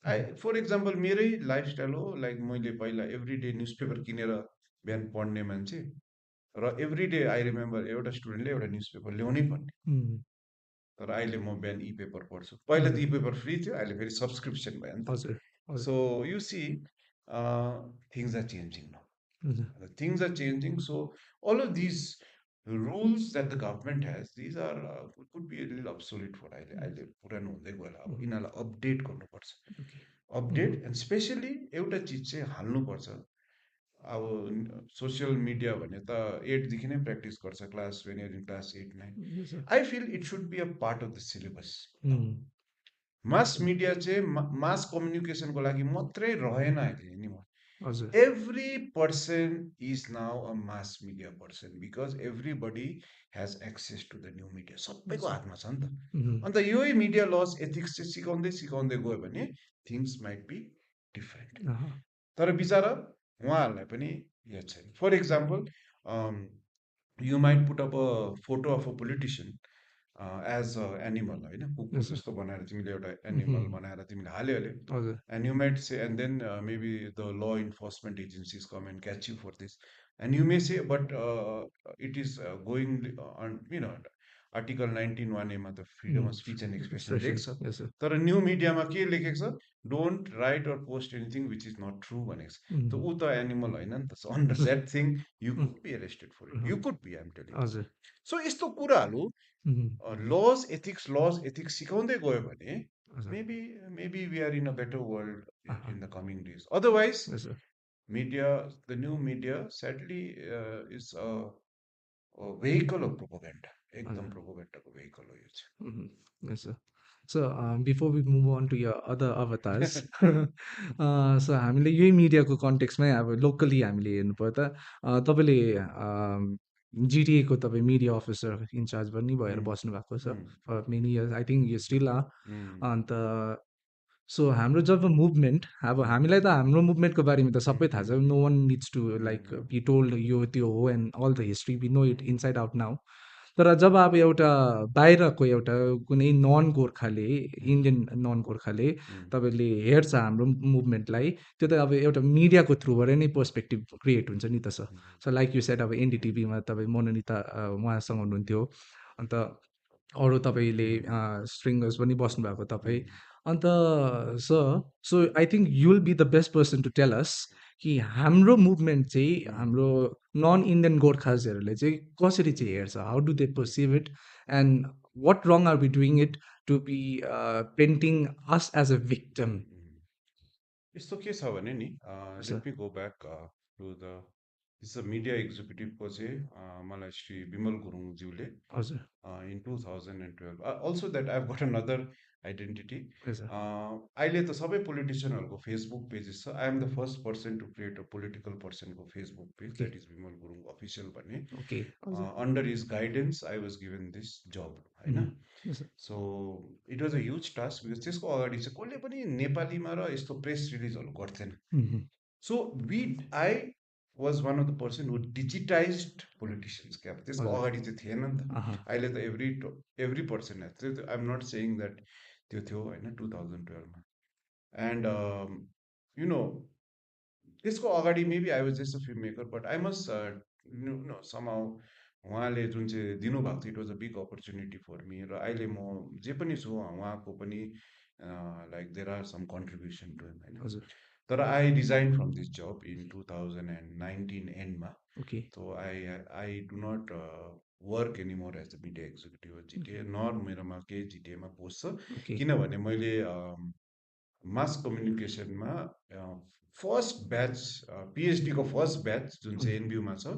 उहुँ, For example, मेरै lifestyle हो, like मैले पहिला एभ्री डे न्युज पेपर किनेर बिहान पढ्ने मान्छे, र एभ्री डे आई रिमेम्बर एउटा स्टुडेन्टले एउटा न्युज पेपर ल्याउनै पर्ने। उहुँ, तर अहिले म बिहान ई पेपर पढ्छु। पहिला त हजुर, ई पेपर फ्री थियो, अहिले फेरि सब्सक्रिप्सन भयो नि त। हजुर, हजुर, So you see, things are changing now. हजुर, Things are changing. So all of these rules that the government has, these are could be a little obsolete for अहिले पुरानो हुँदै गएर अब Mhm. यिनीहरूलाई अपडेट गर्नुपर्छ Okay. Update Mhm. And especially एउटा चिज चाहिँ हाल्नुपर्छ अब सोसियल मिडिया भने त एटदेखि नै प्र्याक्टिस गर्छ class when in class 8 9 Yes, sir. I feel it should be a part of the syllabus Mm. Yes, mass sir. Media चाहिँ मास कम्युनिकेसनको लागि मात्रै रहेन अहिले एनिमोर हजुर, every person is now a mass media person because everybody has access to the new media सबैको हजुर। हातमा छ नि त Mhm. अन्त यही मिडिया लस एथिक्स चाहिँ सिकाउँदै सिकाउँदै गयो भने थिङ्स माइट बी डिफरेन्ट अहँ, तर बिचरा उहाँहरूलाई पनि याद छैन for example you might put up a photo of a politician as a animal होइन कुकुर yes, sir. जस्तो बनाएर तिमीले एउटा एनिमल Mhm. बनाएर तिमीले हाल्यो हजुर, and you might say and then maybe the law enforcement agencies come and catch you for this and you may say but it is going on article 19 मा त freedom of Mm. speech and expression Expression, लेख्छ yes, sir. तर new मिडियामा के लेखेको छ don't write or post anything which is not true भनेको छ त Mhm. ऊ त एनिमल होइन नि त under that thing you Mm. Could be arrested for it अहँ, you could be I'm telling हजुर, सो यस्तो कुराहरू Mhm. लज एथिक्स सिकाउँदै गयो भने हजुर, maybe maybe we are in a better world अहँ, in the coming days otherwise yes, sir. media the new media sadly is a vehicle of propaganda हजुर, एकदम propaganda को vehicle हो यो चाहिँ Mhm. Yes, sir. So, before we move on to your other avatars, so हामीले यही मिडियाको कन्टेक्स्टमै अब लोकली हामीले हेर्नुपर्दा तपाईँले जिटिएको तपाईँ मिडिया अफिसर इन्चार्ज पनि भएर उम्, बस्नुभएको छ um, for many years I think you still um, and so हाम्रो जब मुभमेन्ट अब उम्, हामीलाई त हाम्रो मुभमेन्टको बारेमा त उम्, सबै थाहा छ um, no one needs to like um, be told यो त्यो हो and all the history we know it inside out now तर जब अब एउटा बाहिरको एउटा कुनै नन गोर्खाले उम्, इन्डियन नन गोर्खाले उम्, तपाईँले हेर्छ हाम्रो मुभमेन्टलाई त्यो त अब एउटा मिडियाको थ्रुबाट नै पर्सपेक्टिभ क्रिएट हुन्छ नि त sir so like you said अब एनडिटिभीमा तपाईँ मनोनिता उहाँसँग हुनुहुन्थ्यो अन्त अरू तपाईँले उम्, स्ट्रिङ्गर्स पनि बस्नुभएको तपाईँ um, and sir so I think you will be the best person to tell us कि हाम्रो मुभमेन्ट चाहिँ उम्, हाम्रो नन इन्डियन गोर्खाजहरूले चाहिँ कसरी चाहिँ हेर्छ how do they perceive it and what wrong are be doing it to be painting us as a victim um. यस्तो के छ भने नि sir let me go back to the this media एक्जिक्युटिभको चाहिँ मलाई श्री विमल गुरुङज्यूले हजुर in 2012 also that I've got another identity हजुर अहिले त सबै पोलिटिसियनहरूको फेसबुक पेजेस छ I am the first person to create a political पर्सनको Facebook page okay that is Bimal Gurung official भन्ने ओके हजुर under his guidance I was given this job होइन हजुर so it was a huge task because त्यसको अगाडि चाहिँ कसले पनि नेपालीमा र यस्तो प्रेस रिलिजहरू गर्थेन so we I was one of the person who digitize politicians क्या त्यसको हजुर अगाडि चाहिँ थिएन नि त अँ अहिले त एभ्री पर्सन त्यो I am not saying that त्यो थियो होइन 2012मा एन्ड यु नो त्यसको अगाडि maybe I was just a film maker but I must know समाउ उहाँले जुन चाहिँ दिनुभएको थियो it was a big opportunity for me र अहिले म जे पनि छु उहाँको पनि like there are some contribution to होइन हजुर तर I resign from this job in 2019 एन्डमा okay so I do not work anymore as the media executive GTA nor मेरोमा केही जिटिएमा पोस्ट छ ओके किनभने मैले मास कम्युनिकेसनमा फर्स्ट ब्याच पिएचडीको फर्स्ट ब्याच जुन चाहिँ एनबियुमा छ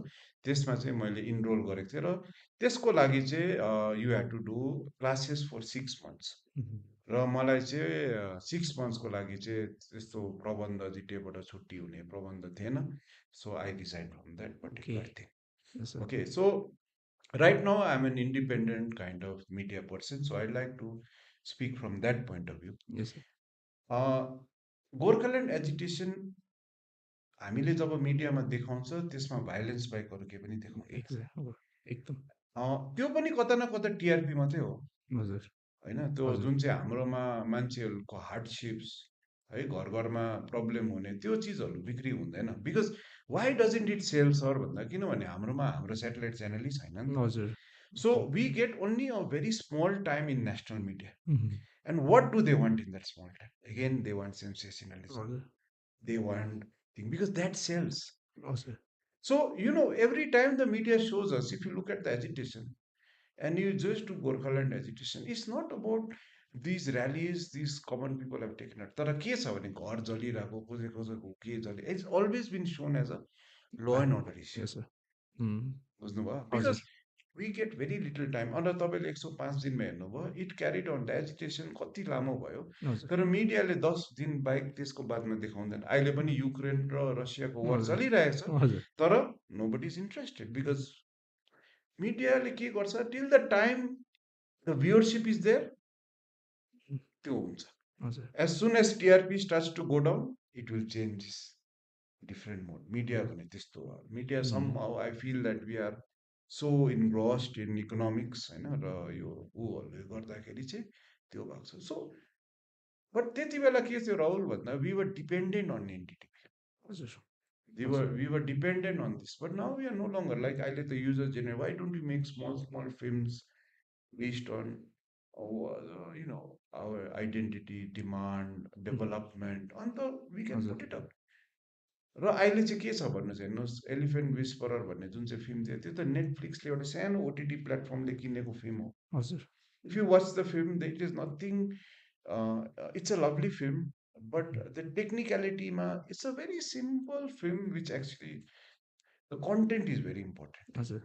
त्यसमा चाहिँ मैले इनरोल गरेको थिएँ र त्यसको लागि चाहिँ you have to do classes for 6 months र मलाई चाहिँ 6 मन्थ्सको लागि चाहिँ त्यस्तो प्रबन्ध जिटिएबाट छुट्टी हुने प्रबन्ध थिएन so I decide from that okay particular thing हजुर okay so right now I'm an independent kind of media person so I'd like to speak from that point of view yes Gorkhaland agitation हामीले जब मिडियामा देखाउँछ त्यसमा violence bike अरू केही पनि देखाउँदैन exact एकदम त्यो पनि कता न कता टिआरपी मात्रै हो हजुर होइन त्यो हजुर जुन चाहिँ हाम्रोमा मान्छेहरूको हार्डसिप्स है घर घरमा प्रब्लम हुने त्यो चिजहरू बिक्री हुँदैन because why doesn't it sell sir भन्दा किनभने हाम्रोमा हाम्रो सेटेलाइट च्यानलै छैन नि त हजुर सो एकदम we get only a very small time in national media Mhm. and what do they want in that small time again they want sensationalism हजुर they want thing because that sells हजुर So, every time the media shows us, if you look at the agitation and you just do Gorkhaland agitation, it's not about these rallies these common people have taken it. तर के छ भने घर जलिरहेको कसै कसैको के जलि it's always been shown as a law and order issue. Yes, sir. Mm. बुझ्नुभयो हजुर, because we get very little time अन्त तपाईँले 105 दिनमा हेर्नुभयो it carried on the agitation कति लामो भयो हजुर, तर मिडियाले 10 दिन बाहेक त्यसको बादमा देखाउँदैन अहिले पनि युक्रेन र रसियाको वार हजुर, चलिरहेछ हजुर, तर nobody is interested because मिडियाले के गर्छ till the time the viewership is there त्यो हुन्छ हजुर, as soon as TRP starts to go down it will change different mode. Media हजुर, भने त्यस्तो हो media mm, somehow I feel that we are so engrossed in economics होइन र यो ऊहरूले गर्दाखेरि चाहिँ त्यो भएको छ सो बट त्यति बेला के थियो राहुल भन्दा we were dependent on NDTV हजुर, we were dependent on this but now we are no longer like अहिले त user generate why don't we make small films based on our identity demand development अन्त we can हजुर, put it up र अहिले चाहिँ के छ भन्नुहोस् हेर्नुहोस् एलिफेन्ट विस्परर भन्ने जुन चाहिँ फिल्म थियो त्यो त नेटफ्लिक्सले एउटा सानो ओटिटी प्लेटफर्मले किनेको फिल्म हो हजुर, if you watch the film it is nothing it's a lovely film but the टेक्निकलिटीमा it's a very simple film which actually the content is very important हजुर,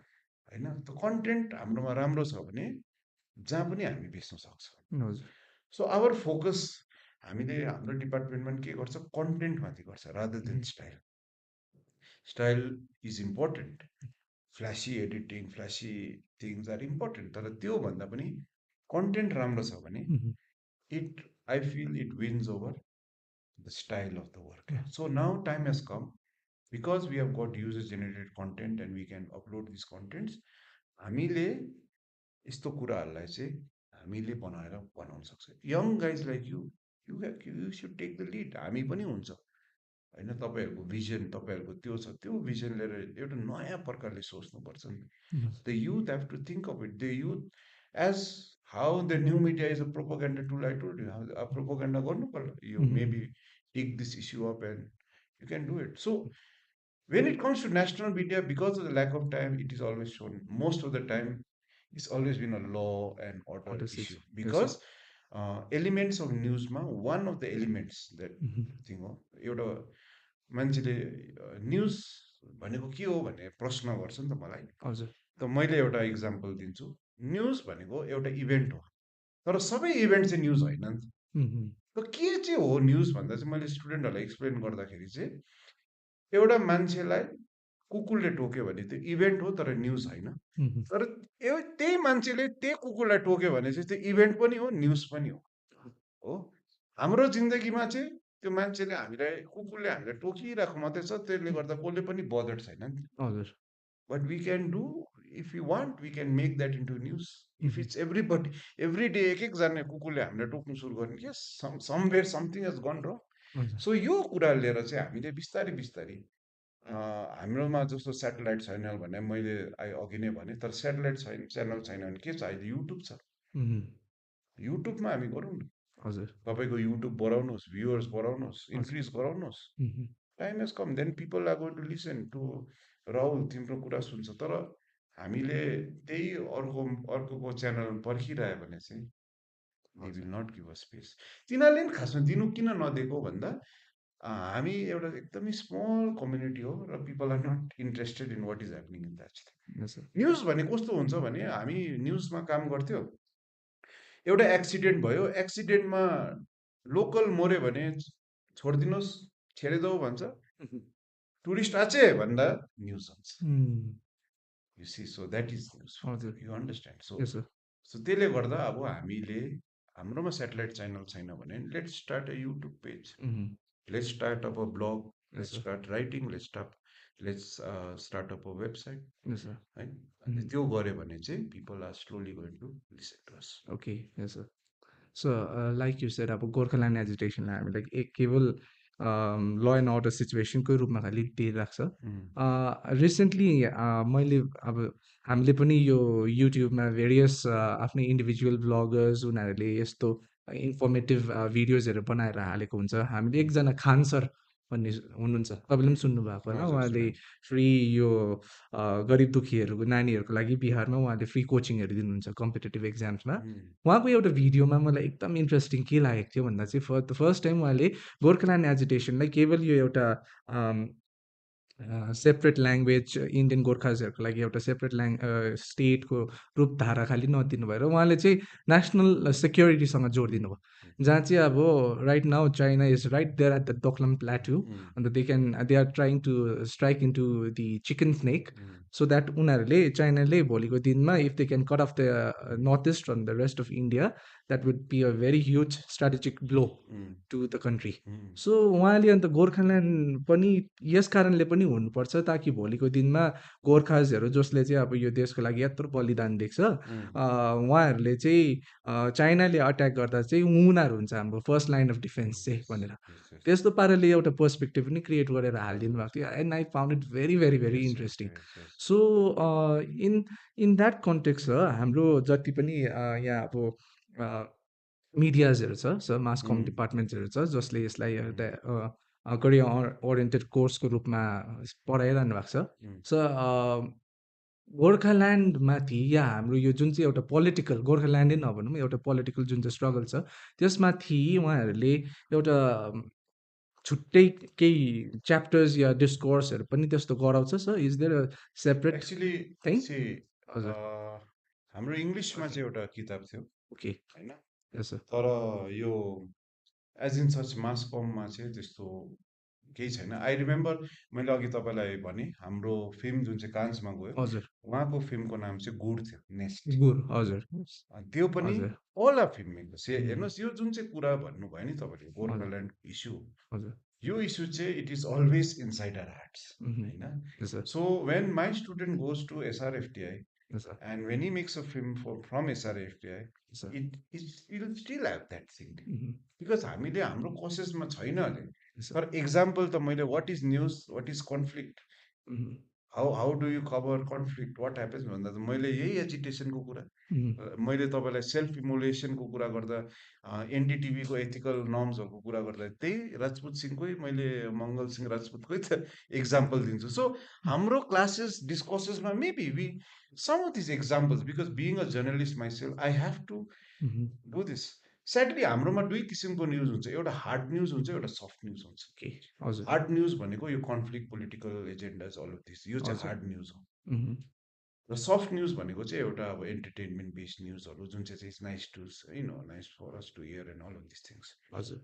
होइन त कन्टेन्ट हाम्रोमा राम्रो छ भने जहाँ पनि हामी बेच्न सक्छौँ हजुर, सो आवर फोकस हामीले हाम्रो डिपार्टमेन्टमा के गर्छ कन्टेन्टमाथि गर्छ rather than style style is important flashy editing flashy things are important तर त्योभन्दा पनि कन्टेन्ट राम्रो छ भने mhm, it I feel it wins over the style of the work so now time has come because we have got user generated content and we can upload this contents हामीले यस्तो कुराहरूलाई चाहिँ हामीले बनाउन सक्छ young guys like you you should take the lead हामी पनि हुन्छ होइन तपाईँहरूको भिजन तपाईँहरूको त्यो छ त्यो भिजन लिएर एउटा नयाँ प्रकारले सोच्नुपर्छ नि mhm, the youth have to think of it the youth as how the new media is a propaganda tool I told you propaganda गर्नु पर्यो you mhm, maybe take this issue up and you can do it so when it comes to national media because of the lack of time it is always shown most of the time it's always been a law and order order issue six. Yes, sir. because elements of news ma one of the elements that Mhm, thing हो एउटा मान्छेले news भनेको के हो भन्ने प्रश्न गर्छ नि त मलाई हजुर, त मैले एउटा इक्जाम्पल दिन्छु न्युज भनेको एउटा इभेन्ट हो तर सबै इभेन्ट चाहिँ न्युज होइन नि mhm, त के चाहिँ हो न्युज भन्दा चाहिँ मैले स्टुडेन्टहरूलाई एक्सप्लेन गर्दाखेरि चाहिँ एउटा मान्छेलाई कुकुरले टोक्यो भने त्यो इभेन्ट हो तर न्युज होइन mhm, तर त्यही मान्छेले त्यही कुकुरलाई टोक्यो भने चाहिँ त्यो इभेन्ट पनि हो न्युज पनि हो हाम्रो जिन्दगीमा चाहिँ त्यो मान्छेले हामीलाई कुकुरले हामीलाई टोकिरहेको मात्रै छ त्यसले गर्दा कसले पनि बदर छैन नि हजुर, but we can do if you want we can make that into news if mhm, it's everybody every day एक एकजना कुकुरले हामीलाई टोक्नु सुरु गर्ने के समवेयर समथिङ हेज गन र हजुर, सो यो कुरा लिएर चाहिँ हामीले बिस्तारै बिस्तारै हाम्रोमा जस्तो सेटेलाइट छैन भने मैले अघि नै भने तर सेटेलाइट छैन च्यानल छैन भने के छ अहिले युट्युब छ mhm, युट्युबमा हामी गरौँ न हजुर, तपाईँको युट्युब बढाउनुहोस् भ्युवर्स बढाउनुहोस् हजुर, इन्क्रिज गराउनुहोस् mhm, time has come then people are going to listen to Rahul तिम्रो कुरा सुन्छ तर हामीले त्यही अर्कोको च्यानल पर्खिरह्यो भने चाहिँ दे हजुर, will not give a space तिनीहरूले पनि खासमा दिनु किन नदिएको भन्दा हामी एउटा एकदमै स्मल कम्युनिटी हो र people are not interested in what is happening in that yes, sir. News भने कस्तो हुन्छ भने हामी न्युजमा काम गर्थ्यो एउटा एक्सिडेन्ट भयो एक्सिडेन्टमा लोकल मऱ्यो भने छोडिदिनुहोस् छेडिदेऊ भन्छ Mhm, टुरिस्ट आचे भन्दा न्युज हुन्छ mm, you see so that is news for हजुर, them you understand so yes, sir. सो त्यसले गर्दा अब हामीले हाम्रोमा सेटेलाइट च्यानल छैन भने let's start a YouTube page Mhm, let's start up a blog yes, let's sir. Start writing let's start up a website Yes, sir. है अनि Mhm, त्यो गऱ्यो भने चाहिँ people are slowly going to listen to us okay, yes, sir. So, like you said, अब गोर्खाल्यान्ड एजिटेसनलाई हामीले एक केवल ल एन्ड अर्डर सिचुएसनकै रूपमा खालि दिइरहेको छ रिसेन्टली मैले अब हामीले पनि यो युट्युबमा भेरियस आफ्नै इन्डिभिजुअल ब्लगर्स उनीहरूले यस्तो इन्फर्मेटिभ भिडियोजहरू बनाएर हालेको हुन्छ हामीले एकजना खान सर भन्ने हुनुहुन्छ। तपाईँले पनि सुन्नुभएको होला। हजुर उहाँले सुने। फ्री यो गरिब दुःखीहरूको नानीहरूको लागि बिहारमा उहाँले फ्री कोचिङहरू दिनुहुन्छ कम्पिटेटिभ एक्जाम्समा। उम्, उहाँको एउटा भिडियोमा मलाई एकदम इन्ट्रेस्टिङ के लागेको थियो भन्दा चाहिँ फर द फर्स्ट टाइम उहाँले गोर्खाल्यान्ड एजिटेसनलाई केवल यो एउटा सेपरेट ल्याङ्ग्वेज इन्डियन गोर्खाजहरूको लागि एउटा सेपरेट स्टेटको रूप धारा खालि नदिनु भएर उहाँले चाहिँ नेसनल सेक्युरिटीसँग उम्, जोडिदिनु भयो। उम्, जहाँ चाहिँ अब right now China is right there at the Doklam plateau um, and they are trying to strike into the chicken snake um, so that उनीहरूले चाइनाले भोलिको दिनमा if they can cut off the um, north east from the rest of India that would be a very huge strategic blow um, to the country. Um, so उहाँले and Gorkhaland पनि यस कारणले पनि हुनुपर्छ ताकि भोलिको दिनमा गोर्खाजहरू जसले चाहिँ अब यो देशको लागि यत्रो बलिदान दिएको छ उम्, उहाँहरूले चाहिँ चाइनाले अट्याक गर्दा चाहिँ उनीहरू हुन्छ हाम्रो फर्स्ट लाइन अफ डिफेन्स चाहिँ यस भनेर यस यस त्यस्तो पाराले एउटा पर्सपेक्टिभ पनि क्रिएट गरेर हालिदिनु हजुर भएको थियो हजुर and I found it very very very yes yes interesting. Yes yes so in in that context हाम्रो जति पनि यहाँ अब मिडियाजहरू छ मास कम उम्, डिपार्टमेन्ट्सहरू छ जसले यसलाई उम्, एउटा करियर ओरिएन्टेड कोर्सको रूपमा पढाइरहनु भएको छ। उम्, सो गोर्खाल्यान्डमाथि या हाम्रो यो जुन चाहिँ एउटा पोलिटिकल गोर्खाल्यान्डै नभनौँ एउटा पोलिटिकल जुन चाहिँ स्ट्रगल छ त्यसमाथि उहाँहरूले एउटा छुट्टै केही च्याप्टर्स या डिस्कोर्सहरू पनि त्यस्तो गराउँछ sir is there a separate actually thing? See हजुर। हाम्रो इङ्ग्लिसमा हजुर। चाहिँ एउटा किताब थियो ओके। होइन, यस सर। तर यो एज इन सच मास कममा चाहिँ त्यस्तो केही छैन। आई रिमेम्बर मैले अघि तपाईँलाई भने हाम्रो फिल्म जुन चाहिँ कान्समा गयो, हजुर। उहाँको फिल्मको नाम चाहिँ गुड थियो, नेस्ट। गुर हजुर। त्यो पनि हजुर। अल अ फिल्म मेकर्स उम्, हेर्नुहोस्, यो जुन चाहिँ कुरा भन्नुभयो नि तपाईँले हजुर। गोर्खाल्यान्ड इस्यु, हजुर। यो इस्यु चाहिँ it is always inside our hearts Mhm. होइन। Yes, sir. So when my student goes to SRFTI Yes, sir. and when he makes a film from SRFTI, Yes, sir. it will still have that thing. Mhm. Because हामीले हाम्रो कोसेसमा छैन अरे। Yes, sir. For example त मैले what is news, what is conflict, Mhm. How do you cover conflict, what happens भन्दा त मैले यही एजिटेसनको कुरा, Mhm. मैले तपाईँलाई सेल्फ इमोलेसनको कुरा गर्दा, एनडिटिभीको एथिकल नर्म्सहरूको कुरा गर्दा त्यही राजपूत सिंहकै मैले मङ्गल सिंह राजपूतकै त इक्जाम्पल दिन्छु। सो हाम्रो क्लासेस डिस्कसेसमा maybe we some of this examples, because being a journalist myself I have to Mhm. Do this. Sadly हाम्रोमा दुई किसिमको न्युज हुन्छ, एउटा हार्ड न्युज हुन्छ, एउटा सफ्ट न्युज हुन्छ। Okay. हजुर। हार्ड न्युज भनेको यो conflict, political agendas, all of this, यो चाहिँ हजुर। हार्ड न्युज हो। Mhm. र सफ्ट न्युज भनेको चाहिँ एउटा अब एन्टरटेनमेन्ट बेस्ड न्युजहरू जुन चाहिँ चाहिँ nice to nice for us to hear and all of this things. हजुर।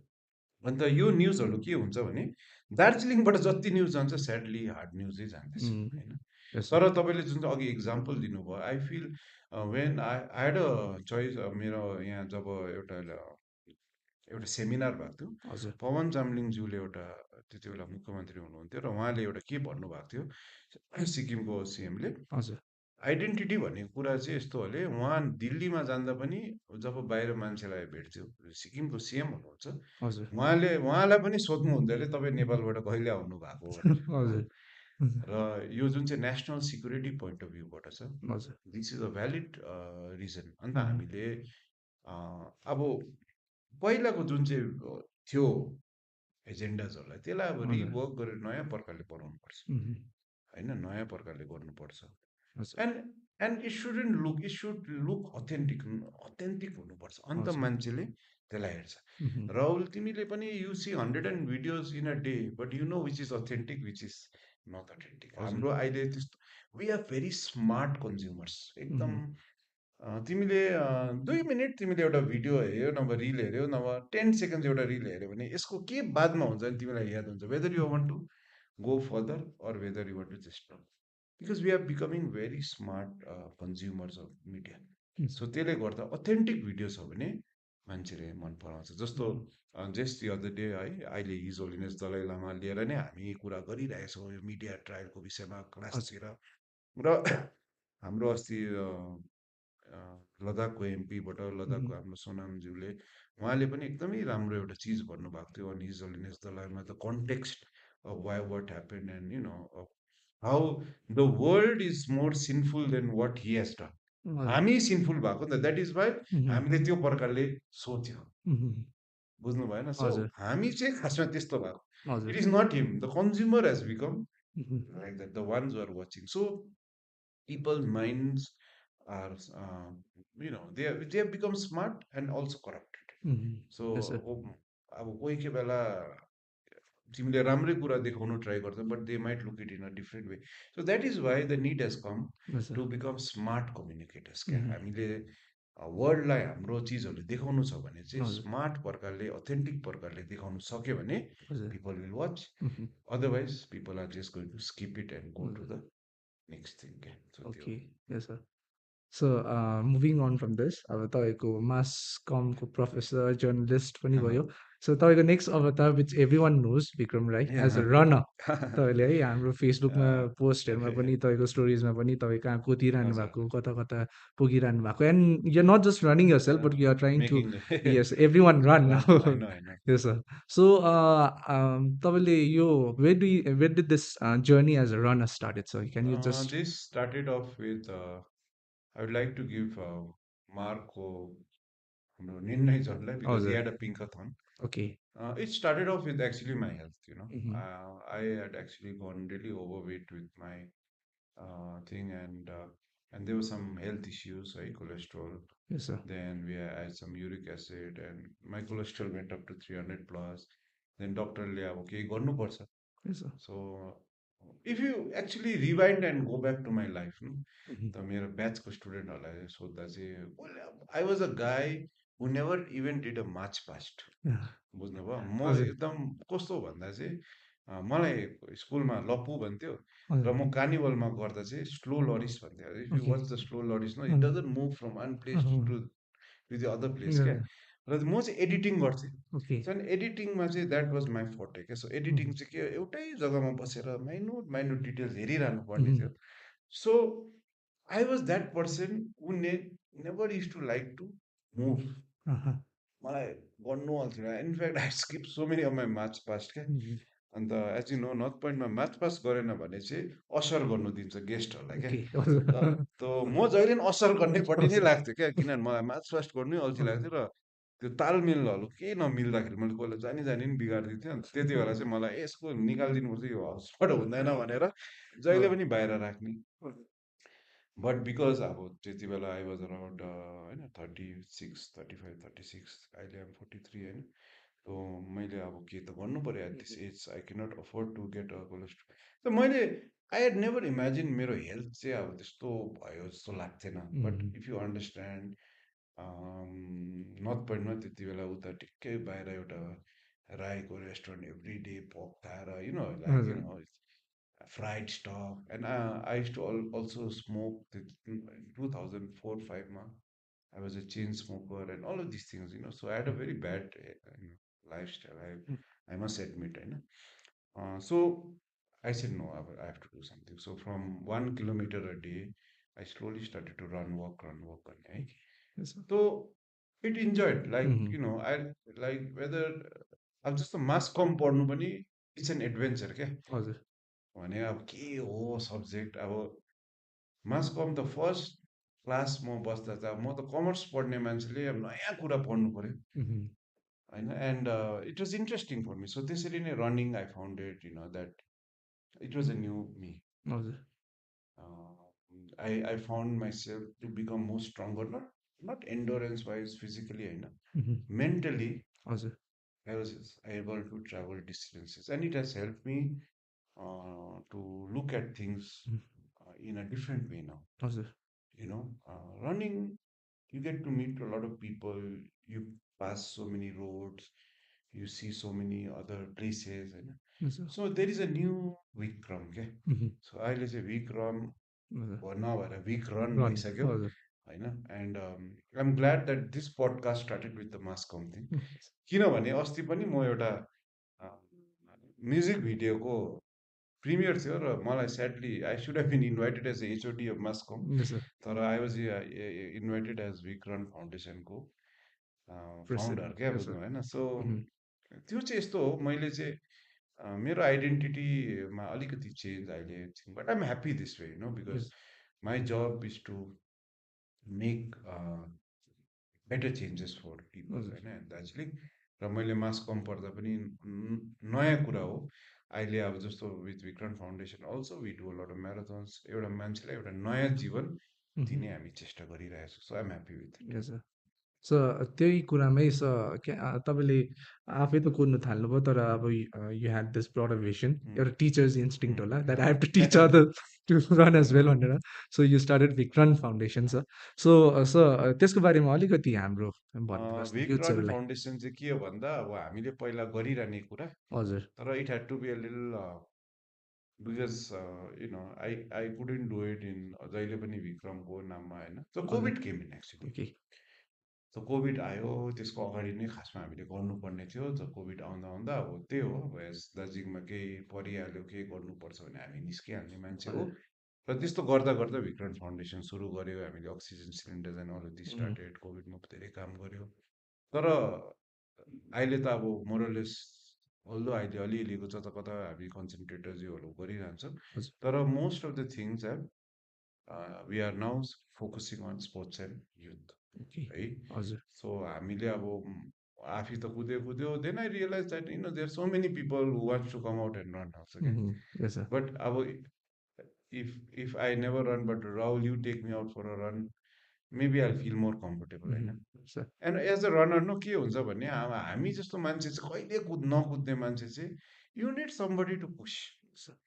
अन्त यो न्युजहरू के हुन्छ भने दार्जिलिङबाट जति न्युज जान्छ स्याडली हार्ड न्युजै जाँदैछ Mhm. होइन। Yes, sir. तर तपाईँले जुन चाहिँ अघि इक्जाम्पल दिनुभयो, I feel when I had a choice, मेरो यहाँ जब एउटा एउटा सेमिनार भएको थियो, हजुर। पवन चामलिङज्यूले एउटा त्यति बेला मुख्यमन्त्री हुनुहुन्थ्यो र उहाँले एउटा के भन्नुभएको थियो सिक्किमको सिएमले, हजुर। आइडेन्टिटी भन्ने कुरा चाहिँ यस्तो होले, उहाँ दिल्लीमा जाँदा पनि जब बाहिर मान्छेलाई भेट्थ्यो, सिक्किमको सिएम हुनुहुन्छ, हजुर। उहाँलाई पनि सोध्नु हुन्थ्यो अरे तपाईँ नेपालबाट कहिले आउनु भएको भनेर हो। हजुर। हजुर। र यो जुन चाहिँ नेसनल सिक्युरिटी पोइन्ट अफ भ्यूबाट छ, हजुर। This is a valid reason. And Mhm. हामीले अब पहिलाको जुन चाहिँ थियो एजेन्डाजहरूलाई त्यसलाई अब हजुर। रिवर्क गरेर नयाँ प्रकारले बनाउनुपर्छ Mhm. होइन, नयाँ प्रकारले गर्नुपर्छ। हजुर। And and it shouldn't look, it should look authentic, authentic हुनुपर्छ, अन्त हजुर। मान्छेले त्यसलाई हेर्छ। Mhm. राहुल तिमीले पनि you see 100 videos in a day, but you know which is authentic, which is not authentic. हजुर। हाम्रो अहिले त्यस्तो, we are very smart consumers एकदम। Mhm. तिमीले 2 मिनट तिमीले एउटा भिडियो हेऱ्यो नभए रिल हेऱ्यो नभए 10 सेकेन्ड्स एउटा रिल हेऱ्यो भने यसको के बादमा हुन्छ भने तिमीलाई याद हुन्छ, whether you want to go further or whether you want to just stop, because we are becoming very smart consumers of media. Yes. So त्यसले गर्दा अथेन्टिक भिडियो छ भने मान्छेले मन पराउँछ। जस्तो Mhm. Just the other day है, अहिले हिज होलिनेस दलाई लामा लिएर नै हामी कुरा गरिरहेछौँ यो मिडिया ट्रायलको विषयमा हजुर। क्लासतिर। र हाम्रो अस्ति लद्दाखको एमपीबाट, लद्दाखको Mhm. हाम्रो सोनामज्यूले, उहाँले पनि एकदमै राम्रो एउटा चिज भन्नुभएको थियो अनि हिज होलिनेस दलाईमा the context of why what happen and you know how the world is more sinful than what he has done. हजुर। हामी सिनफुल भएको नि त, द्याट इज वाइ Mhm. हामीले त्यो प्रकारले सोच्यो। Mhm. बुझ्नु भएन? सो हजुर, हामी चाहिँ खासमा त्यस्तो भएको। हजुर। It is not him, the consumer has become Mhm, like that, the ones who are watching. So people's minds are, they have become smart and also corrupted. mhm. So Yes, sir. अब कोही कोही बेला तिमीले राम्रै कुरा देखाउनु try गर्छ, but they might look it in a different way. So that is why the need has come Yes, sir. To become smart communicators. क्या Mhm. हामीले वर्ल्डलाई हाम्रो चिजहरू देखाउनु छ भने चाहिँ हजुर, स्मार्ट प्रकारले, अथेन्टिक प्रकारले देखाउनु सक्यो भने हजुर। People will watch. Mhm, otherwise people are just going to skip it and go हजुर। To the next thing. क्या सो त्यो. Okay. Yes, sir. So moving on from this अब तपाईँको मास कमको प्रोफेसर जर्नलिस्ट पनि भयो सो तपाईँको नेक्स्ट अवतार which every one knows Vikram Rai as a runner तपाईँले है हाम्रो फेसबुकमा पोस्टहरूमा ओके. पनि तपाईँको स्टोरिजमा पनि तपाईँ कहाँ कुदिरहनु हजुर. भएको कता कता पुगिरहनु भएको and you not just running yourself but you are trying to making yes every one run run. I know, I know. Yes sir so तपाईँले यो where did this journey as a runner started sir can you just This started off with, I would like to give Marco Ninna because he हजुर had a pinkathon. Okay It started off with actually my health. I had actually gone really overweight with my thing, and there were some health issues, right? Cholesterol. Yes sir Then we had some uric acid, and my cholesterol went up to 300 plus. Then doctor le अब केही गर्नुपर्छ. यस sir So if you actually rewind and go back to my life, no, Mhm. त मेरो ब्याचको स्टुडेन्टहरूलाई सोद्धा चाहिँ I was a गाई हु never even did a march past. Yeah. बुझ्नुभयो? म हजुर, एकदम कस्तो भन्दा चाहिँ मलाई स्कुलमा लप्पु भन्थ्यो, र हजुर, म कार्निभलमा गर्दा चाहिँ स्लो लरिस भन्थ्यो. If you okay, watch the slow loris, no, it हजुर, doesn't move from one place अँ, टु द अदर प्लेस. क्या हजुर, र म चाहिँ एडिटिङ गर्थेँ. ओके, सो अनि एडिटिङमा चाहिँ द्याट वाज माई फोर्टे. क्या सो एडिटिङ उहुँ, चाहिँ के, एउटै जग्गामा बसेर माइन्युट माइन्युट डिटेल्स हेरिरहनु पर्ने उहुँ, थियो. So I was that person who never use to like to move. अहँ, मलाई गर्नु अल्छी. In fact I skip so many of my march past. क्या उहुँ, and as you know, north पोइन्टमा मार्च पास्ट गरेन भने चाहिँ असर गर्नु दिन्छ गेस्टहरूलाई. क्या ओके, हजुर, त म जहिले पनि असर गर्नेपट्टि नै हजुर, लाग्थ्यो. क्या किनभने मलाई मार्च पास्ट गर्नै अल्छी हजुर, लाग्थ्यो. र त्यो तालमेलहरू केही नमिल्दाखेरि मैले कसैलाई जानी जानी पनि बिगारिदिन्थेँ. अनि त्यति बेला चाहिँ मलाई यसको निकालिदिनुपर्छ, यो हाउसबाट हुँदैन भनेर जहिले हजुर, पनि बाहिर राख्ने. बट बिकज अब त्यति बेला आई वाज अराउन्ड होइन 36, 35, 36. अहिले आम 43 होइन. सो मैले अब के त गर्नु पऱ्यो at this age. I cannot afford to get a cholesterol. त मैले आई हेड नेभर इमेजिन मेरो हेल्थ चाहिँ अब त्यस्तो भयो जस्तो लाग्थेन. बट उहुँ, इफ यु अन्डरस्ट्यान्ड, नर्थ पोइन्टमा त्यति बेला उता ठिक्कै बाहिर एउटा राईको रेस्टुरेन्ट एभ्री डे पक खाएर, लाइक हजुर, fried stuff. And I used to also smoke 2004-5 ma. I was a chain smoker and all of these things. So I had a very bad lifestyle. I must admit. So I said, no, I have to do something. So from 1 kilometer a day, I slowly started to run, walk. Right? Okay, यसो, So it enjoyed. Like, उहुँ, I like whether अब जस्तो मास कम पढ्नु पनि it's an adventure. क्या हजुर, भने अब के हो सब्जेक्ट. अब मास कम त फर्स्ट क्लास म बस्दा त म त कमर्स पढ्ने मान्छेले अब नयाँ कुरा पढ्नु पऱ्यो उहुँ, होइन. And it was interesting for me. So त्यसरी नै running I found it, that it was a new me. हजुर, I found myself to become more stronger, not endurance wise physically, उहुँ, mentally. हजुर, I was able to travel distances, and it has helped me to look at things उहुँ, in a different way now. हजुर, Running, you get to meet a lot of people, you pass so many roads, you see so many other places. यसो, So there is a new Vikram. Okay? उहुँ, So I say Vikram, हजुर, नभएर VikRun run, भइसक्यो हजुर, होइन. And I'm glad that this podcast started with the mass com thing. उहुँ, किनभने अस्ति पनि म एउटा म्युजिक भिडियोको प्रिमियर थियो, र मलाई sadly I should have been invited as HOD of mass com. यसो, तर I was invited as Vikran फाउन्डेसनको फाउन्डर. प्रेसिडेन्ट, क्या यसो, बुझ्नु भएन. सो उहुँ, त्यो चाहिँ यस्तो हो, मैले चाहिँ मेरो आइडेन्टिटीमा अलिकति चेन्ज अहिले. But I'm happy this way, because yes, my job is to make better changes for people हजुर, होइन दार्जिलिङ. र मैले मार्क्स कम पर्दा पनि नयाँ कुरा हो। अहिले अब जस्तो with Vikran foundation also we do a lot of marathons, एउटा मान्छेलाई एउटा नयाँ जीवन Mhm. दिने हामी चेष्टा गरिरहेको छौँ। So I'm happy with it. Yes, sir. So त्यही कुरामै तपाईँले आफै त कुद्नु थाल्नुभयो तर अब you had this broader vision एउटा टिचर्स इन्स्टिङ होला that I have to teach other to run as well भनेर so you started Vikran foundation छ सो सर त्यसको बारेमा अलिकति हाम्रो भनिदिनुहोस् न विकरन युथ्सहरूलाई फाउन्डेसन चाहिँ के हो भन्दा अब हामीले पहिला गरिरहने कुरा, हजुर तर it had to be a little because I couldn't do it in जहिले पनि विक्रमको नाममा होइन। सो हजुर COVID came in actually. Okay so COVID आयो, त्यसको अगाडि नै खासमा हामीले गर्नुपर्ने थियो। कोभिड आउँदा आउँदा अब त्यही हो, अब दार्जिलिङमा केही परिहाल्यो, केही गर्नुपर्छ भने हामी निस्किहाल्ने मान्छे हो। हजुर र त्यस्तो गर्दा गर्दा विक्रन फाउन्डेसन सुरु गऱ्यो, हामीले oxygen cylinder and all this started. कोभिडमा धेरै काम गऱ्यो, तर अहिले त अब मोरलेस अल्दो अहिले अलिअलिको जता कता हामी कन्सन्ट्रेटर्सहरू गरिरहन्छौँ, हजुर तर most of the things are we are now focusing on sports and youth okay है। हजुर सो हामीले अब आफै त कुद्यो कुद्यो, then I realize that there so many people who wants to come out and run also क्या। Yes sir but अब if I never run, but Rahul, you take me out for a run, maybe I'll feel more comfortable होइन। Sir and as a runner न के हुन्छ भने अब हामी जस्तो मान्छे चाहिँ कहिले नकुद्ने मान्छे चाहिँ you need somebody to push sir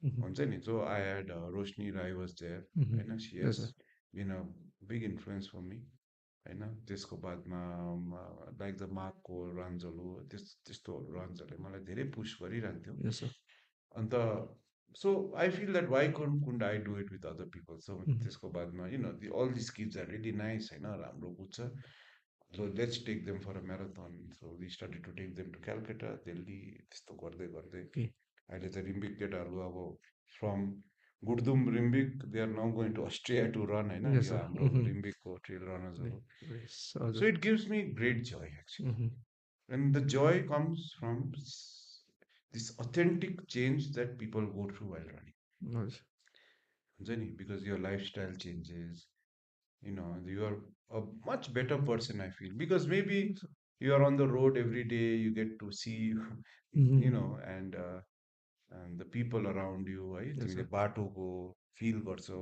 हुन्छ नि। जो I had Roshni Rai was there होइन, see yes has sir been a big influence for me होइन। त्यसको बादमा लाइक द मार्कको रन्सहरू त्यस्तोहरू रन्सहरूले मलाई धेरै पुस गरिरहन्थ्यो। Yes sir and so I feel that why couldn't I do it with other people. So त्यसको बादमा all this kids are really nice होइन, राम्रो कुद्छ। So let's take them for a marathon. So we started to take them to Calcutta, Delhi, त्यस्तो गर्दै गर्दै okay अहिले त रिम्बिक केटाहरू अब from Gurdum Rimbik they are now going to Austria to run होइन, यस यो सर हाम्रो रिम्बिकको ट्रेल रनर्सहरू। हजुर so it gives me great joy actually, and the joy comes from this authentic change that people go through while running हजुर हुन्छ नि। because your lifestyle changes, you are a much better person I feel, because maybe you are on the road every day, you get to see and the people around you है, यस तिमीले sir बाटोको feel गर्छौ,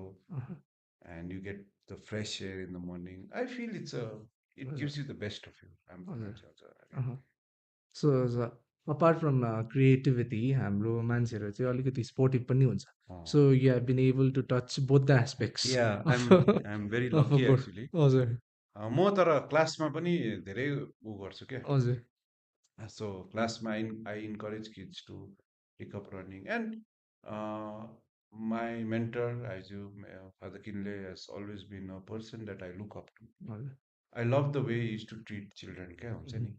and you get the fresh air in the morning. I feel it हजुर gives you the best of you राम्रो हजुर मान्छे हुन्छ। So apart from creativity हाम्रो मान्छेहरू चाहिँ अलिकति स्पोर्टिभ पनि हुन्छ so you have been able to touch both the aspects yeah I'm very lucky actually. हजुर म तर क्लासमा पनि धेरै गर्छु क्या। हजुर सो क्लासमा I encourage kids to pick up running and my mentor as you Father Kinley has always been a person that I look up to. हजुर I love the way he used to treat children क्या हुन्छ नि।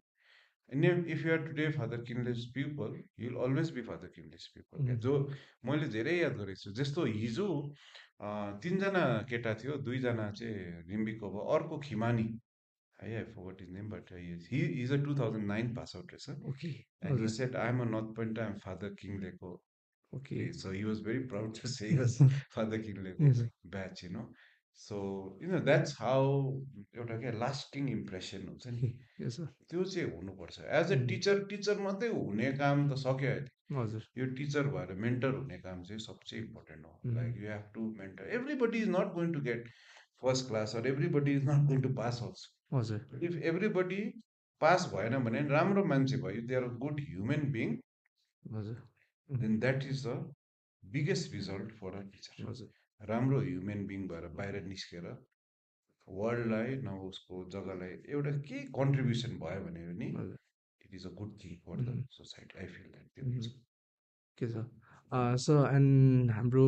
And if you are today Father Kinley's pupil, you'll always be Father Kinley's pupil क्या। जो मैले धेरै याद गरेको छु, जस्तो हिजो तिनजना केटा थियो, दुईजना चाहिँ रिम्बिकको भयो, अर्को खिमानी है, I forgot his name, but he's a 2009 pass out रहेछ। ओके And he हजुर said, I'm a North Point, I'm Father Kingleyको। Okay So he was very proud to say he was Father Kingleyको yes batch। So that's how एउटा क्या lasting impression हुन्छ नि, यस त्यो चाहिँ हुनुपर्छ। एज अ टिचर, टिचर मात्रै हुने काम त सक्यो अहिले। हजुर यो टिचर भएर मेन्टर हुने काम चाहिँ सबसे इम्पोर्टेन्ट हो। Like you have to mentor, everybody is not going to get first class or everybody is not going to pass also. हजुर इफ एभ्रीबडी पास भएन भने राम्रो मान्छे भयो, they are a good human being, हजुर then that is the biggest result for a हजुर teacher. राम्रो human being भएर बाहिर निस्केर वर्ल्डलाई न उसको जग्गालाई एउटा के कन्ट्रिब्युसन भयो भने पनि हजुर it is a good thing for the society. I feel that त्यो हुन्छ। के छ सो एन्ड हाम्रो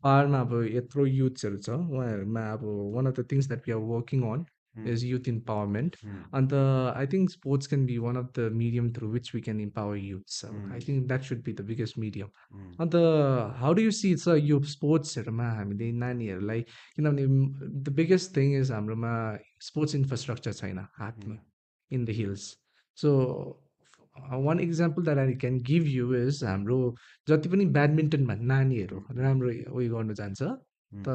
पाहाडमा अब यत्रो युथ्सहरू छ उहाँहरूमा अब one of the things that we are working on is youth empowerment and I think sports can be one of the medium through which we can empower youths अब I think that should be the biggest medium and how do you see छ यो स्पोर्ट्सहरूमा हामीले नानीहरूलाई किनभने the biggest thing is हाम्रोमा sports infrastructure छैन हातमा in the hills so one example that I can give you is हाम्रो जति पनि ब्याडमिन्टनमा नानीहरू राम्रो उयो गर्नु जान्छ उम्, त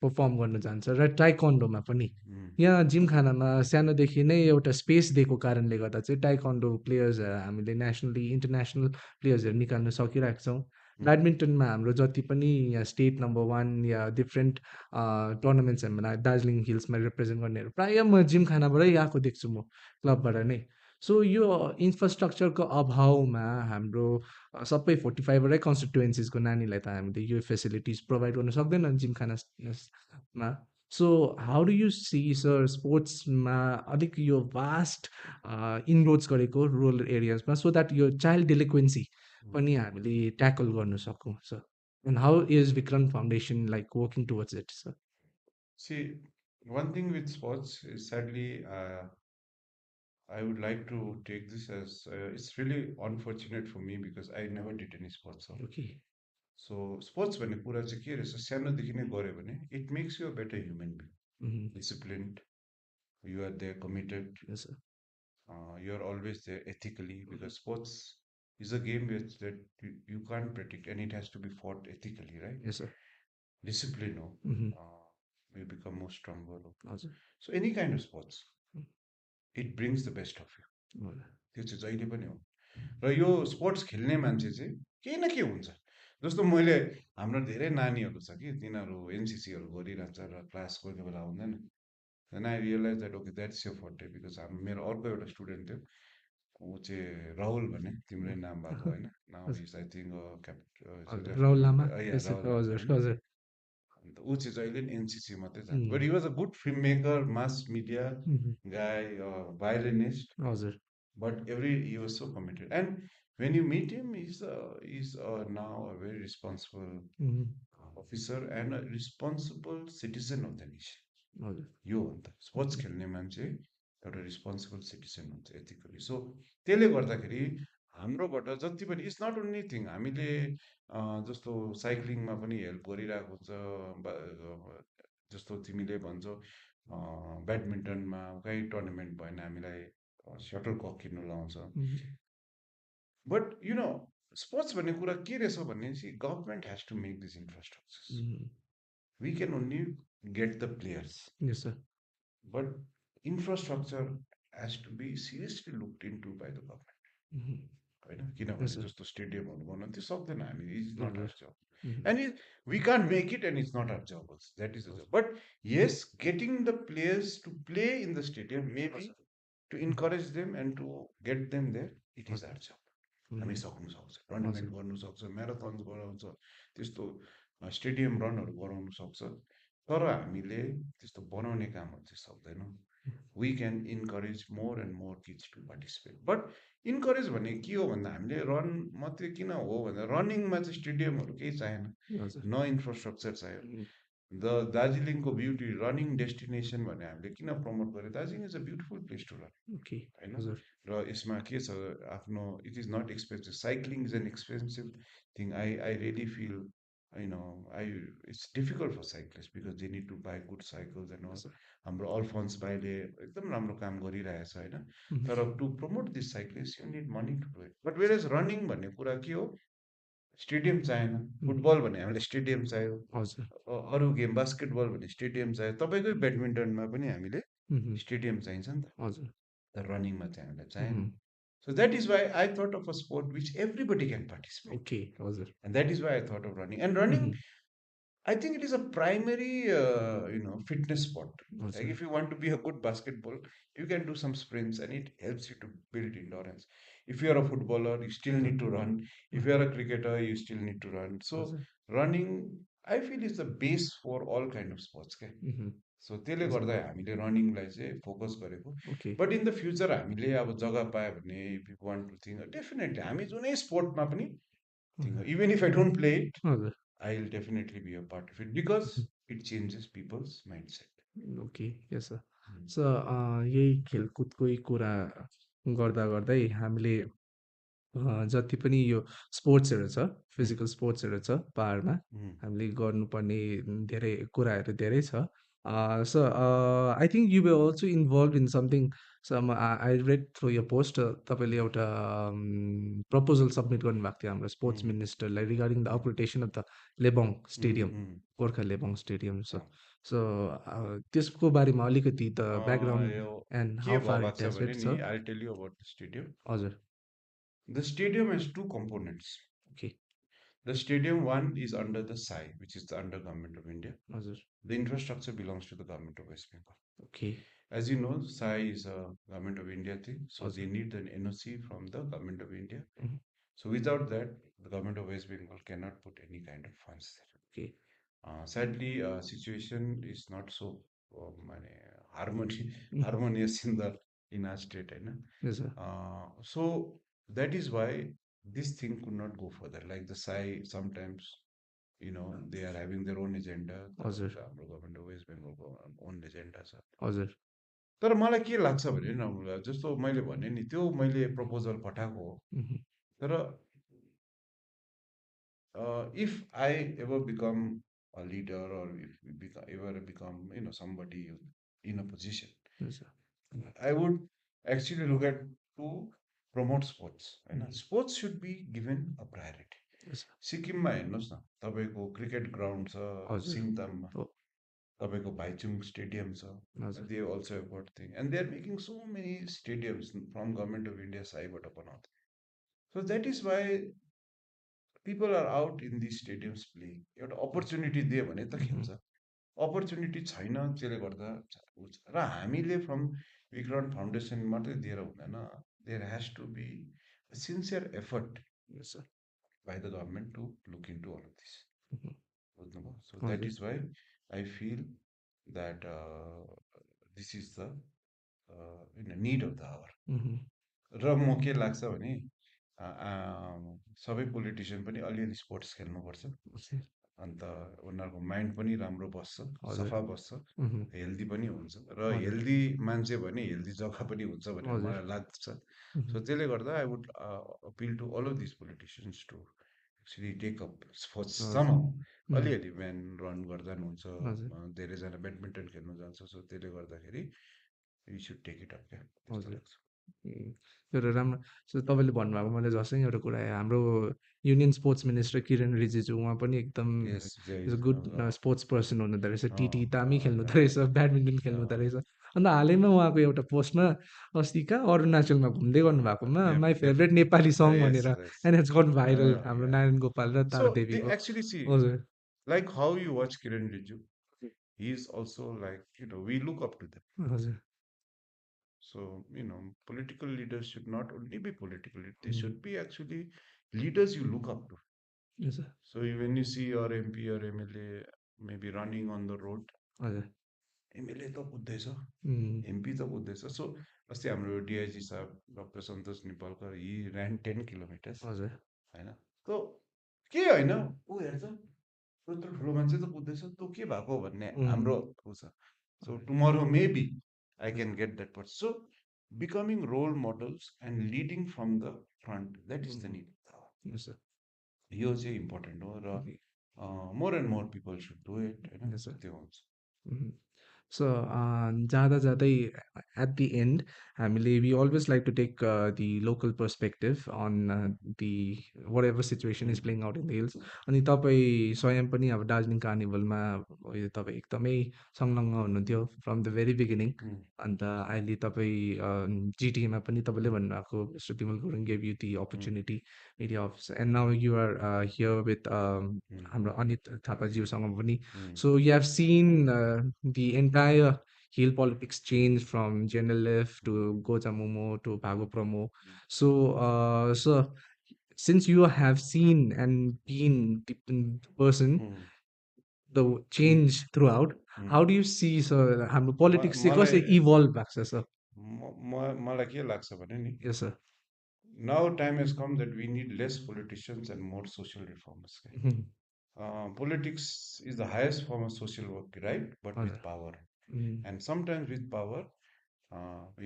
पर्फर्म गर्न जान्छ र टाइक्वान्डोमा पनि। उम्, यहाँ जिमखानामा सानोदेखि नै एउटा स्पेस दिएको कारणले गर्दा चाहिँ टाइक्वान्डो प्लेयर्स हामीले नेसनली, इन्टरनेसनल प्लेयर्सहरू निकाल्न सकिरहेको छौँ। उम्, ब्याडमिन्टनमा हाम्रो जति पनि यहाँ स्टेट नम्बर 1 या डिफ्रेन्ट टुर्नामेन्ट्सहरूमा दार्जिलिङ हिल्समा रिप्रेजेन्ट गर्नेहरू प्रायः म जिमखानाबाटै आएको देख्छु म, क्लबबाट नै। सो यो इन्फ्रास्ट्रक्चरको अभावमा हाम्रो सबै 45 वटै कन्स्टिट्युएन्सिजको नानीलाई त हामीले यो फेसिलिटिज प्रोभाइड गर्न सक्दैन जिमखानामा। So how do you see sir स्पोर्ट्समा अलिक यो भास्ट इनरोड्स गरेको रुरल एरियाजमा सो द्याट यो चाइल्ड डेलिक्वेन्सी उम्। पनि हामीले ट्याकल गर्न सकौँ sir? And how is Vikram foundation like working towards it sir? See, one thing with sports is sadly, I would like to take this as it's really unfortunate for me because I never did any sports. Okay. So sports भन्ने कुरा चाहिँ के रहेछ सानोदेखि नै गऱ्यो भने it makes you a better human being. Disciplined, you are there committed, yes sir. you are always there ethically because sports is a game which that you can't predict and it has to be fought ethically, right? Yes sir. Discipline, you become more stronger. हजुर। So any kind of sports, it brings the best of you. हजुर। त्यो चाहिँ जहिले पनि हो र यो sports खेल्ने मान्छे चाहिँ केही न केही हुन्छ जस्तो मैले हाम्रो धेरै नानीहरू छ कि तिनीहरू एनसिसीहरू गरिरहन्छ र क्लास कोही कोही बेला आउँदैन then I realize that okay that's your forte because हाम्रो मेरो अर्को एउटा स्टुडेन्ट थियो ऊ चाहिँ राहुल भन्ने तिम्रै नाम भएको होइन नाउ हजुर। इज आई थिङ्क हजुर, राहुल लामा लेफ्टिनेन्ट या यस राहुल लामा हजुर, होइन हजुर। अन्त ऊ चाहिँ जहिले पनि एनसिसी मात्रै जान्छ हुँ, but he was a good film maker mass media हुँ, गाई भायोलिनिस्ट हजुर। but he was so committed and when you meet him he's now a very responsible हुँ, officer and a responsible citizen of the nation हजुर। यो हो नि त sports खेल्ने मान्छे एउटा रिस्पोन्सिबल सिटिजन हुन्छ एथिकली सो त्यसले गर्दाखेरि हाम्रोबाट जति पनि इट्स नट ओन्ली थिङ हामीले जस्तो साइक्लिङमा पनि हेल्प गरिरहेको हुन्छ जस्तो तिमीले भन्छौ ब्याडमिन्टनमा कहीँ टुर्नामेन्ट भएन हामीलाई सटल कक किन्नु लाउँछ हुँ, बट यु नो स्पोर्ट्स भन्ने कुरा के रहेछ भनेपछि government has to make this infrastructures हुँ, we can only get the players yes sir. but infrastructure has to be seriously looked into by the government हुँ, होइन यस किनभने सर। जस्तो स्टेडियमहरू बनाउनु त्यो सक्दैन हामी इज नट हजुर। आवर जब हुँ, and we can't make it and it's not our job also. That is the job but yes getting the players to play in the stadium maybe to हुँ, encourage them and to get them there it is our हजुर। job हामी हुँ, सक्नु सक्छ tournament हजुर। गर्नु सक्छ म्याराथन्स गराउँछ त्यस्तो स्टेडियम रनहरू गराउनु सक्छ तर हामीले त्यस्तो बनाउने कामहरू चाहिँ सक्दैनौँ we can encourage more and more kids to participate but encourage भने के हो भन्दा हामीले रन मात्रै किन हो भन्दा रनिङमा चाहिँ स्टेडियमहरू केही चाहिएन हजुर। न इन्फ्रास्ट्रक्चर चाहियो हुँ, द दार्जिलिङको ब्युटी रनिङ डेस्टिनेसन भने हामीले किन प्रमोट गर्यो Darjeeling is a beautiful place to run okay. होइन हजुर। र यसमा के छ आफ्नो it is not expensive cycling is an expensive thing I really feel I it's difficult for cyclist because they need to buy good cycles and all yes sir. हाम्रो Alphonse भाइले एकदम राम्रो काम गरिरहेछ होइन हुँ, तर to promote this cyclist you need money to do it but whereas running भन्ने कुरा के हो स्टेडियम चाहिएन हुँ, फुटबल भने हामीलाई स्टेडियम चाहियो हजुर। अरू गेम बास्केटबल भने स्टेडियम चाहियो तपाईँकै ब्याडमिन्टनमा पनि हामीले हुँ, स्टेडियम चाहिन्छ नि त हजुर। तर रनिङमा चाहिँ हामीलाई चाहिएन हुँ, so that is why I thought of a sport which everybody can participate okay. हजुर। and that is why I thought of running and running हुँ, I think it is a primary, fitness sport. Like हजुर। if you want to be a good basketball, you can do some sprints and it helps you to build endurance. If you are a footballer, you still need to run. If you are a cricketer, you still need to run. So हजुर। running, I feel is the base for all kind of sports. Okay? हुँ, So त्यसले हजुर। गर्दा हामीले रनिङलाई चाहिँ focus गरेको ओके। But in the future हामीले अब जग्गा पायो भने if you want to think definitely हामी जुनै स्पोर्टमा पनि think even if I don't play it हजुर। I'll definitely be a part of it because it changes people's mindset. Okay. Yes sir. Mm. So यही खेलकुदकै कुरा गर्दा गर्दै हामीले जति पनि यो स्पोर्ट्सहरू छ, Mm. फिजिकल स्पोर्ट्सहरू छ पाहाडमा, Mm. हामीले गर्नुपर्ने धेरै कुराहरू धेरै छ। I think you were also involved in something. I read through your post, तपाईँले एउटा प्रपोजल सब्मिट गर्नुभएको थियो हाम्रो स्पोर्ट्स उम्, मिनिस्टरलाई रिगार्डिङ द उम्, अपग्रेडेसन अफ द लेबोङ उम्, स्टेडियम, उम्, गोर्खा लेबोङ स्टेडियम. अँ। सो त्यसको बारेमा अलिकति द ब्याकग्राउन्ड यो एन्ड के हाउ भयो फार भएको इट छ हेज भने वेट नि, sir. I tell you about the stadium. हजुर. The stadium has two components. Okay. The stadium one is under the SAI, which is the under government of India. हजुर. The infrastructure belongs to the government of West Bengal. Okay. As you know, SAI is a government of India thing, so they हजुर. need an NOC from the government of India. Mhm. So without that, the government of West Bengal cannot put any kind of funds there. Okay. Sadly, situation is not so Mhm. harmonious in our state, you know. Yes, sir. So that is why this thing could not go further. Like the SAI, sometimes they are having their own agenda. हजुर. The government of West Bengal own agenda. हजुर. तर मलाई के लाग्छ भने जस्तो मैले भने नि त्यो मैले प्रपोजल पठाएको हो Mhm. तर if I ever become a leader or if we ever become somebody in a position, Yes, sir. I would actually look at to promote sports. होइन Mhm. sports should be given a priority. Yes, sir. सिक्किममा हेर्नुहोस् न तपाईँको cricket ground छ हजुर. सिङताममा हो. तपाईँको Bhaichung stadium छ हजुर. they also have got thing and they are making so many stadiums from government of India साइबाट बनाउँदै so that is why people are out in these stadiums playing एउटा अपर्च्युनिटी दियो भने त Mhm. खेल्छ अपर्च्युनिटी छैन त्यसले गर्दा र हामीले फ्रम विक्रन फाउन्डेसन मात्रै दिएर हुँदैन there has to be sincere effort Yes, sir. by the government to look into all of this Mhm. बुझ्नुभयो so that हजुर. is why I feel that this is the need of the hour Mhm. र म के लाग्छ भने सबै politician पनि अलिअलि स्पोर्ट्स खेल्नुपर्छ Okay. अन्त उनीहरूको माइन्ड पनि राम्रो बस्छ हजुर. सफा बस्छ Mhm. हेल्दी पनि हुन्छ र हजुर. हेल्दी मान्छे भने हेल्दी जग्गा पनि हुन्छ भनेर हजुर. मलाई लाग्छ Mhm. सो त्यसले गर्दा I would appeal to all of this politicians to actually take up sports हजुर. सम Mhm. अलिअलि बिहान रन गर्दा पनि हुन्छ हजुर. धेरैजना ब्याडमिन्टन खेल्नु जान्छ सो त्यसले गर्दाखेरि you should take it up क्या त्यस्तो हजुर. लाग्छ उम्, एउटा राम्रो सो तपाईँले भन्नुभएको मलाई झस्टै एउटा कुरा आयो हाम्रो union sports minister Kiren Rijiju उहाँ पनि एकदम yes is a good sports person हुनुहुँदो रहेछ टिटी तामी खेल्नुहुँदो राइट रहेछ ब्याडमिन्टन खेल्नुहुँदो रहेछ अन्त हालैमा उहाँको एउटा पोस्टमा अस्ति कहाँ अरुणाचलमा घुम्दै गर्नुभएकोमा माई फेभरेट नेपाली सङ यस भनेर यस एन्ड इट्स गन भाइरल हाम्रो या नारायण गोपाल र So तारा they देवीको. actually see, हजुर. like how you watch Kiran Rijiju, he is also like, we look up to them. हजुर. So, political leaders should not only be political, they उम्, should be actually leaders you look up to. हजुर. So when you see your MP or MLA maybe running on the road, हजुर. MLA त कुद्दैछ उम्, MP त कुद्दैछ so अस्ति हाम्रो DIG sahab doctor Santosh Nipalkar he ran 10 kilometres हजुर. होइन त के होइन ऊ हेर्छ त्यत्रो ठुलो मान्छे त कुद्दैछ तँ के भएको भन्ने उम्, हाम्रो ऊ छ so tomorrow maybe I can get that person so becoming role models and leading from the front that is the um, need yes, sir. यो चाहिँ इम्पोर्टेन्ट हो र Okay. More and more people should do it होइन Yes, sir. त्यो हुन्छ Mhm. So, जाँदा जाँदै at the end, हामीले we always like to take the local perspective on the whatever situation is playing out in the hills. अनि तपाईँ स्वयं पनि अब दार्जिलिङ कार्निभलमा उयो तपाईँ एकदमै संलग्न हुनुहुन्थ्यो फ्रम द भेरी बिगिनिङ. अन्त अहिले तपाईँ जिटिएमा पनि तपाईँले भन्नुभएको mister Bimal Gurung gave you the opportunity media office and now you are here with हाम्रो अनित थापाज्यूसँग पनि. So you have seen the entire heel politics change from JNLF to Goja Momo to Pago Promo. So, so since you have seen and been the person, the change throughout, how do you see so politics मलाई कसरी evolve भएको छ sir? मलाई के लाग्छ भने नि Yes sir. now time has come that we need less politicians and more social reformers Mhm. Politics is the highest form of social work right but with हजुर. power Mhm. and sometimes with power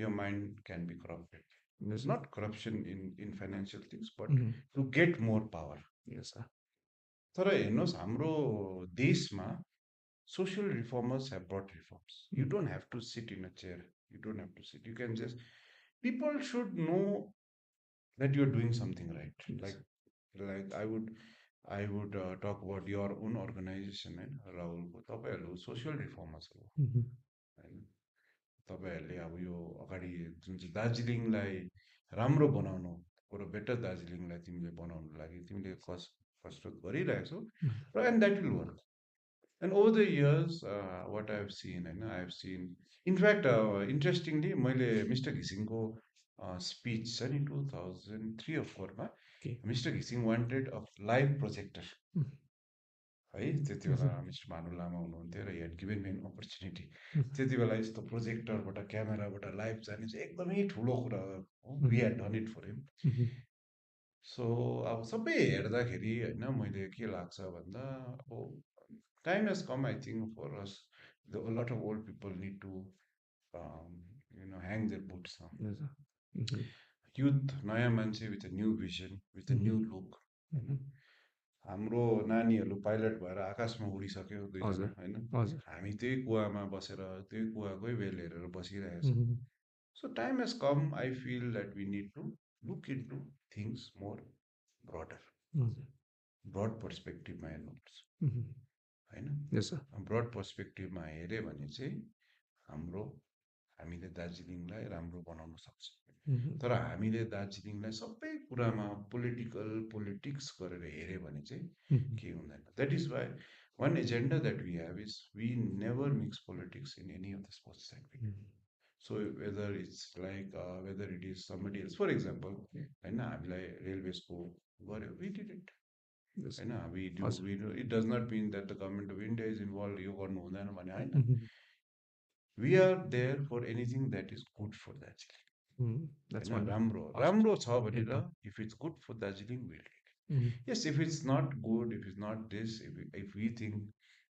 your mind can be corrupted Yes sir. not corruption in financial things but Mhm. to get more power Yes sir. तर हेर्नुहोस् हाम्रो देशमा social reformers have brought reforms. You don't have to sit in a chair. You don't have to sit. You can just, people should know that you're doing something right. Yes. Like I would talk about your own organization and Rahul तपाईँहरू social reformers हो होइन तपाईँहरूले अब यो अगाडि जुन चाहिँ दार्जिलिङलाई राम्रो बनाउनु र बेटर दार्जिलिङलाई तिमीले बनाउनु लागि तिमीले कसरत गरिरहेको छौ र and that will work. And over the years, what I've seen, and I've seen, in fact, interestingly, मैले मिस्टर घिसिङको स्पिच छ नि 2003 or 4 मा Okay. मिस्टर घिसिङ वान्टेड अ लाइभ प्रोजेक्टर है त्यति बेला मिस्टर भानु लामा हुनुहुन्थ्यो र हेड गिभन मेन अपर्च्युनिटी त्यति बेला यस्तो प्रोजेक्टरबाट क्यामेराबाट लाइभ जाने चाहिँ एकदमै ठुलो कुरा हो. We had done it for him. So अब सबै हेर्दाखेरि होइन मैले के लाग्छ भन्दा अब time has come, I think, for us. A lot of old people need to, hang their boots now. Yes, sir. Youth, नयाँ मान्छे with a new vision, with a new look. होइन हाम्रो नानीहरू पाइलट भएर आकाशमा उडिसक्यो दुईजना होइन हामी त्यही कुवामा बसेर त्यही कुवाकै बेल हेरेर बसिरहेको छौँ. So time has come, I feel that we need to look into things more broader. Broad perspective मा हेर्नुपर्छ होइन ब्रड पर्सपेक्टिभमा हेऱ्यो भने चाहिँ हामीले दार्जिलिङलाई राम्रो बनाउन सक्छौँ. तर हामीले दार्जिलिङलाई सबै कुरामा पोलिटिक्स गरेर हेऱ्यो भने चाहिँ के हुँदैन. That is why one agenda that we have is we never mix politics in any of the sports that we do. So whether it's like whether it is somebody else for example होइन हामीलाई रेलवेजको गऱ्यो we did it होइन we do it does not mean that the government of India is involved यो गर्नु हुँदैन भने होइन. We are there for anything that is good for Darjeeling. होइन राम्रो छ भनेर if it's good for Darjeeling we'll take it. Yes, if it's not good, if it's not this, if we think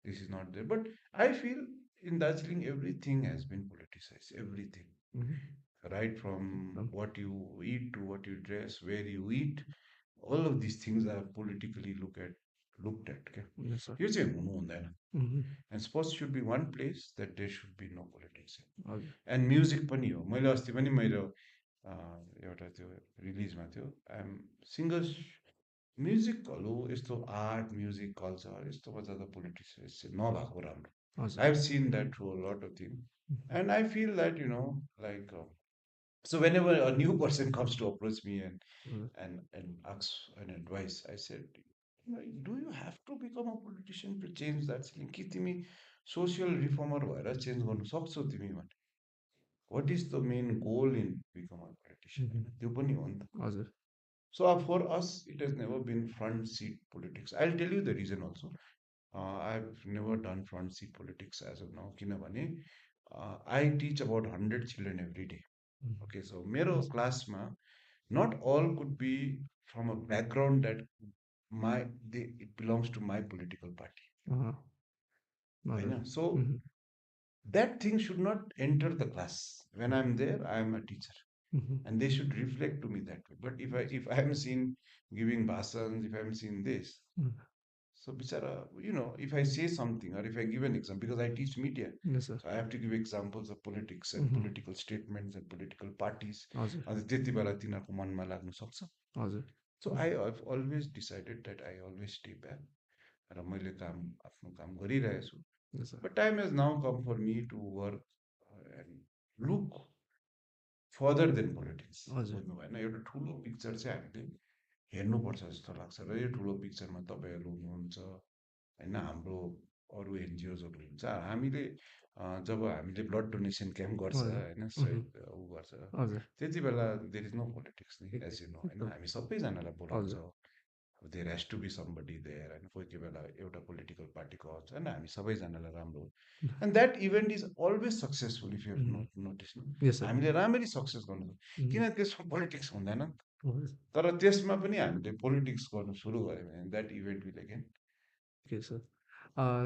this is not there, but I feel in Darjeeling everything has been politicized, everything. Right from what you eat to what you dress, where you eat, all of these things are politically looked at. Okay? Yes, sir. यो चाहिँ हुनु हुँदैन. And sports should be one place that there should be no politics in. And music पनि हो. मैले अस्ति पनि मेरो एउटा त्यो रिलिजमा थियो सिङ्गर्स म्युजिकहरू यस्तो आर्ट म्युजिक कल्चर यस्तोमा ज्यादा पोलिटिक्स नभएको राम्रो. I have seen that through a lot of things. And I feel that like so whenever a new person comes to approach me and asks an advice, I said, do you have to become a politician to change that? कि तिमी social reformer भएर change गर्नु सक्छौ तिमी भने. What is the main goal in become a politician? त्यो पनि हो नि त. So for us, it has never been front seat politics. I'll tell you the reason also. I've never done front seat politics as of now. किनभने I teach about 100 children every day. Okay, so मेरो क्लासमा not all could be from a background that it belongs to my political party. So that thing should not enter the class. When I'm there, I am a teacher, and they should reflect to me that way. But if I am seen giving bhasans, if I am seen this, so bichara, if I say something or if I give an example, because I teach media, so I have to give examples of politics and political statements and political parties. अनि त्यति बेला तिनीहरूको मनमा लाग्न सक्छ. So I have always decided that I always stay back. र मैले आफ्नो काम गरिरहेको छु. But time has now come for me to work and look further than politics. होइन एउटा ठुलो पिक्चर चाहिँ हामीले हेर्नुपर्छ जस्तो लाग्छ र यो ठुलो पिक्चरमा तपाईँहरू हुनुहुन्छ होइन हाम्रो अरू एनजिओजहरू हुन्छ. हामीले जब हामीले ब्लड डोनेसन क्याम्प गर्छ होइन ऊ गर्छ त्यति बेला देयर इज नो पोलिटिक्स नि एज यु नो होइन हामी सबैजनालाई बोलाउँछ. There has to be somebody there होइन कोही कोही बेला एउटा पोलिटिकल पार्टीको आउँछ होइन हामी सबैजनालाई राम्रो. And that event is always successful if you have notice. हामीले राम्ररी सक्सेस गर्नु किन त्यसमा पोलिटिक्स हुँदैन. तर त्यसमा पनि हामीले पोलिटिक्स गर्नु सुरु गर्यो भने that event will again. Okay, sir.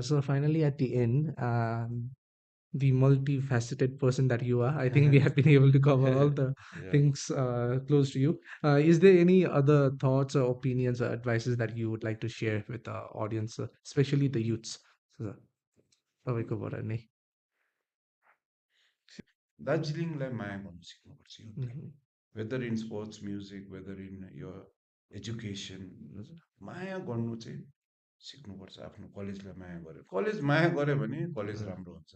So finally, at the end, the multifaceted person that you are, I think we have been able to cover all the things close to you. Is there any other thoughts or opinions or advices that you would like to share with the audience, especially the youths? So, तपाईँकोबाट नै। दार्जिलिङलाई माया गर्नु सिक्नुपर्छ युथले। उहुँ, whether in sports, music, whether in यो education, हजुर, माया गर्नु चाहिँ सिक्नुपर्छ। आफ्नो कलेजलाई माया गर्यो, कलेज माया गर्यो भने कलेज हजुर, राम्रो हुन्छ।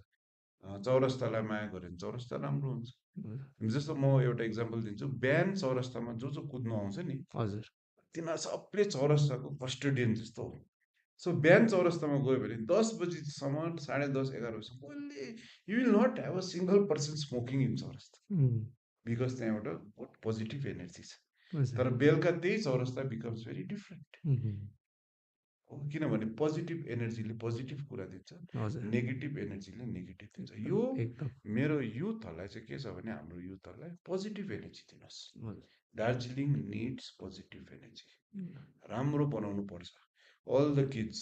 चौरस्तालाई माया गर्यो भने चौरस्ता राम्रो हुन्छ। जस्तो म एउटा इक्जाम्पल दिन्छु, बिहान चौरस्तामा जो जो कुद्नु आउँछ नि, हजुर, तिनीहरू सबले चौरस्ताको कस्टोडियन जस्तो हो। सो बिहान चौरस्तामा गयो भने 10 बजीसम्म, 10:30, 11 बजीसम्म कसले, you will not have a single person smoking in Chowrasta, um, because त्यहाँ एउटा गुड पोजिटिभ एनर्जी छ। हजुर, तर बेलुका त्यही चौरस्ता बिकम्स भेरी डिफ्रेन्ट उहुँ, हो, किनभने पोजिटिभ एनर्जीले पोजिटिभ कुरा दिन्छ, हजुर, नेगेटिभ एनर्जीले नेगेटिभ दिन्छ। यो एकदम, मेरो युथहरूलाई चाहिँ के छ भने, हाम्रो युथहरूलाई पोजिटिभ एनर्जी दिनुहोस्। हजुर, दार्जिलिङ निड्स पोजिटिभ एनर्जी, उम्, राम्रो बनाउनु पर्छ। All the kids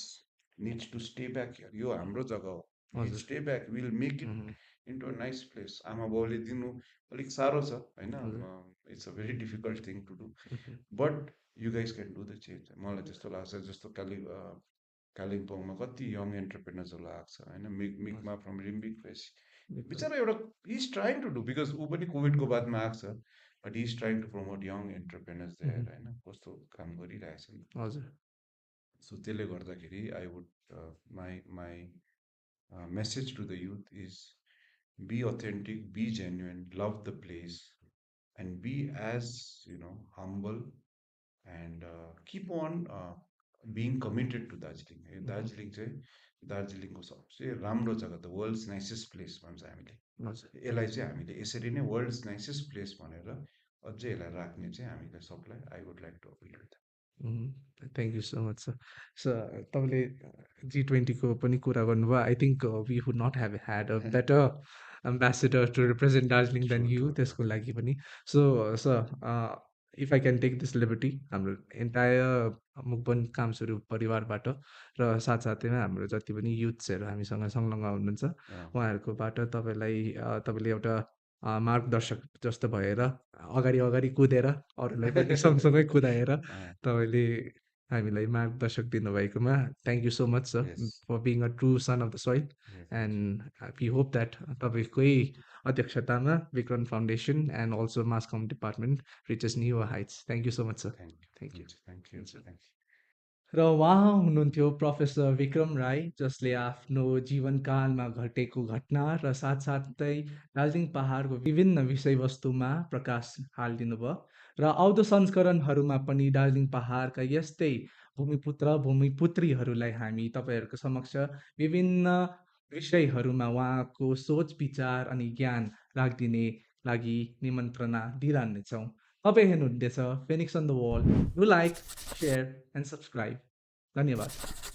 needs to stay back here, यो हाम्रो जग्गा हो, वी हजुर, stay back, will make it उहुँ, इन्टु अ नाइस प्लेस। आमा बाउले दिनु अलिक साह्रो छ होइन, हजुर, it's a very difficult thing to do, उहुँ, but you guys can do the change. मलाई त्यस्तो लाग्छ। जस्तो कालिम्पोङमा कति यङ एन्टरप्रेनर्सहरू आएको छ होइन, मिकमा फ्रम रिम्बिक फेस, एकदम, बिचरा एउटा is trying to do, because ऊ पनि कोभिडको बादमा आएको छ, but is trying to promote young entrepreneurs उहुँ, देयर होइन, कस्तो काम गरिरहेछ नि। हजुर, सो त्यसले गर्दाखेरि I would my message to the youth is be authentic, be genuine, love the place, and be as humble, and keep on being committed to Darjeeling. उहुँ, दार्जिलिङ चाहिँ दार्जिलिङको सबसे राम्रो जग्गा, द वर्ल्ड्स नाइसेस्ट प्लेस भन्छ हामीले। हजुर, यसलाई चाहिँ हामीले यसरी नै वर्ल्ड्स नाइसेस्ट प्लेस भनेर अझै यसलाई राख्ने चाहिँ हामीलाई सबलाई I would like to appeal to. Thank you so much sir. Sir तपाईँले G20को पनि कुरा गर्नुभयो। I think we would not have had a better ambassador to represent Darjeeling than true you, true true. त्यसको लागि पनि। So sir, if I can take this liberty, हाम्रो entire मुखबन्द काम सुरु परिवारबाट र साथसाथैमा हाम्रो जति पनि युथ्सहरू हामीसँग संलग्न हुनुहुन्छ, उहाँहरूकोबाट तपाईँलाई तपाईँले एउटा मार्गदर्शक जस्तो भएर अगाडि अगाडि कुदेर अरूलाई पनि सँगसँगै कुदाएर तपाईँले हामीलाई मार्गदर्शक दिनुभएकोमा thank you so much sir yes, for being a true son of the soil. Definitely. And we hope that तपाईँकै अध्यक्षतामा Vikram foundation and also mass com department reaches new heights. Thank you so much sir. Thank you, thank you. हुन्छ, thank you, हुन्छ। Thank you. र उहाँ हुनुहुन्थ्यो professor Vikram Rai, जसले आफ्नो जीवनकालमा घटेको घटना र साथसाथै दार्जिलिङ पहाडको विभिन्न विषयवस्तुमा प्रकाश हालिदिनुभयो। र आउँदो संस्करणहरूमा पनि दार्जिलिङ पहाडका यस्तै भूमिपुत्र भूमिपुत्रीहरूलाई हामी तपाईँहरूको समक्ष विभिन्न विषयहरूमा उहाँको सोच विचार अनि ज्ञान राखिदिने लागि निमन्त्रणा दिइरहनेछौँ। तपाईँ हेर्नुहुँदैछ phoenix on the wall. Do like, share and subscribe. धन्यवाद।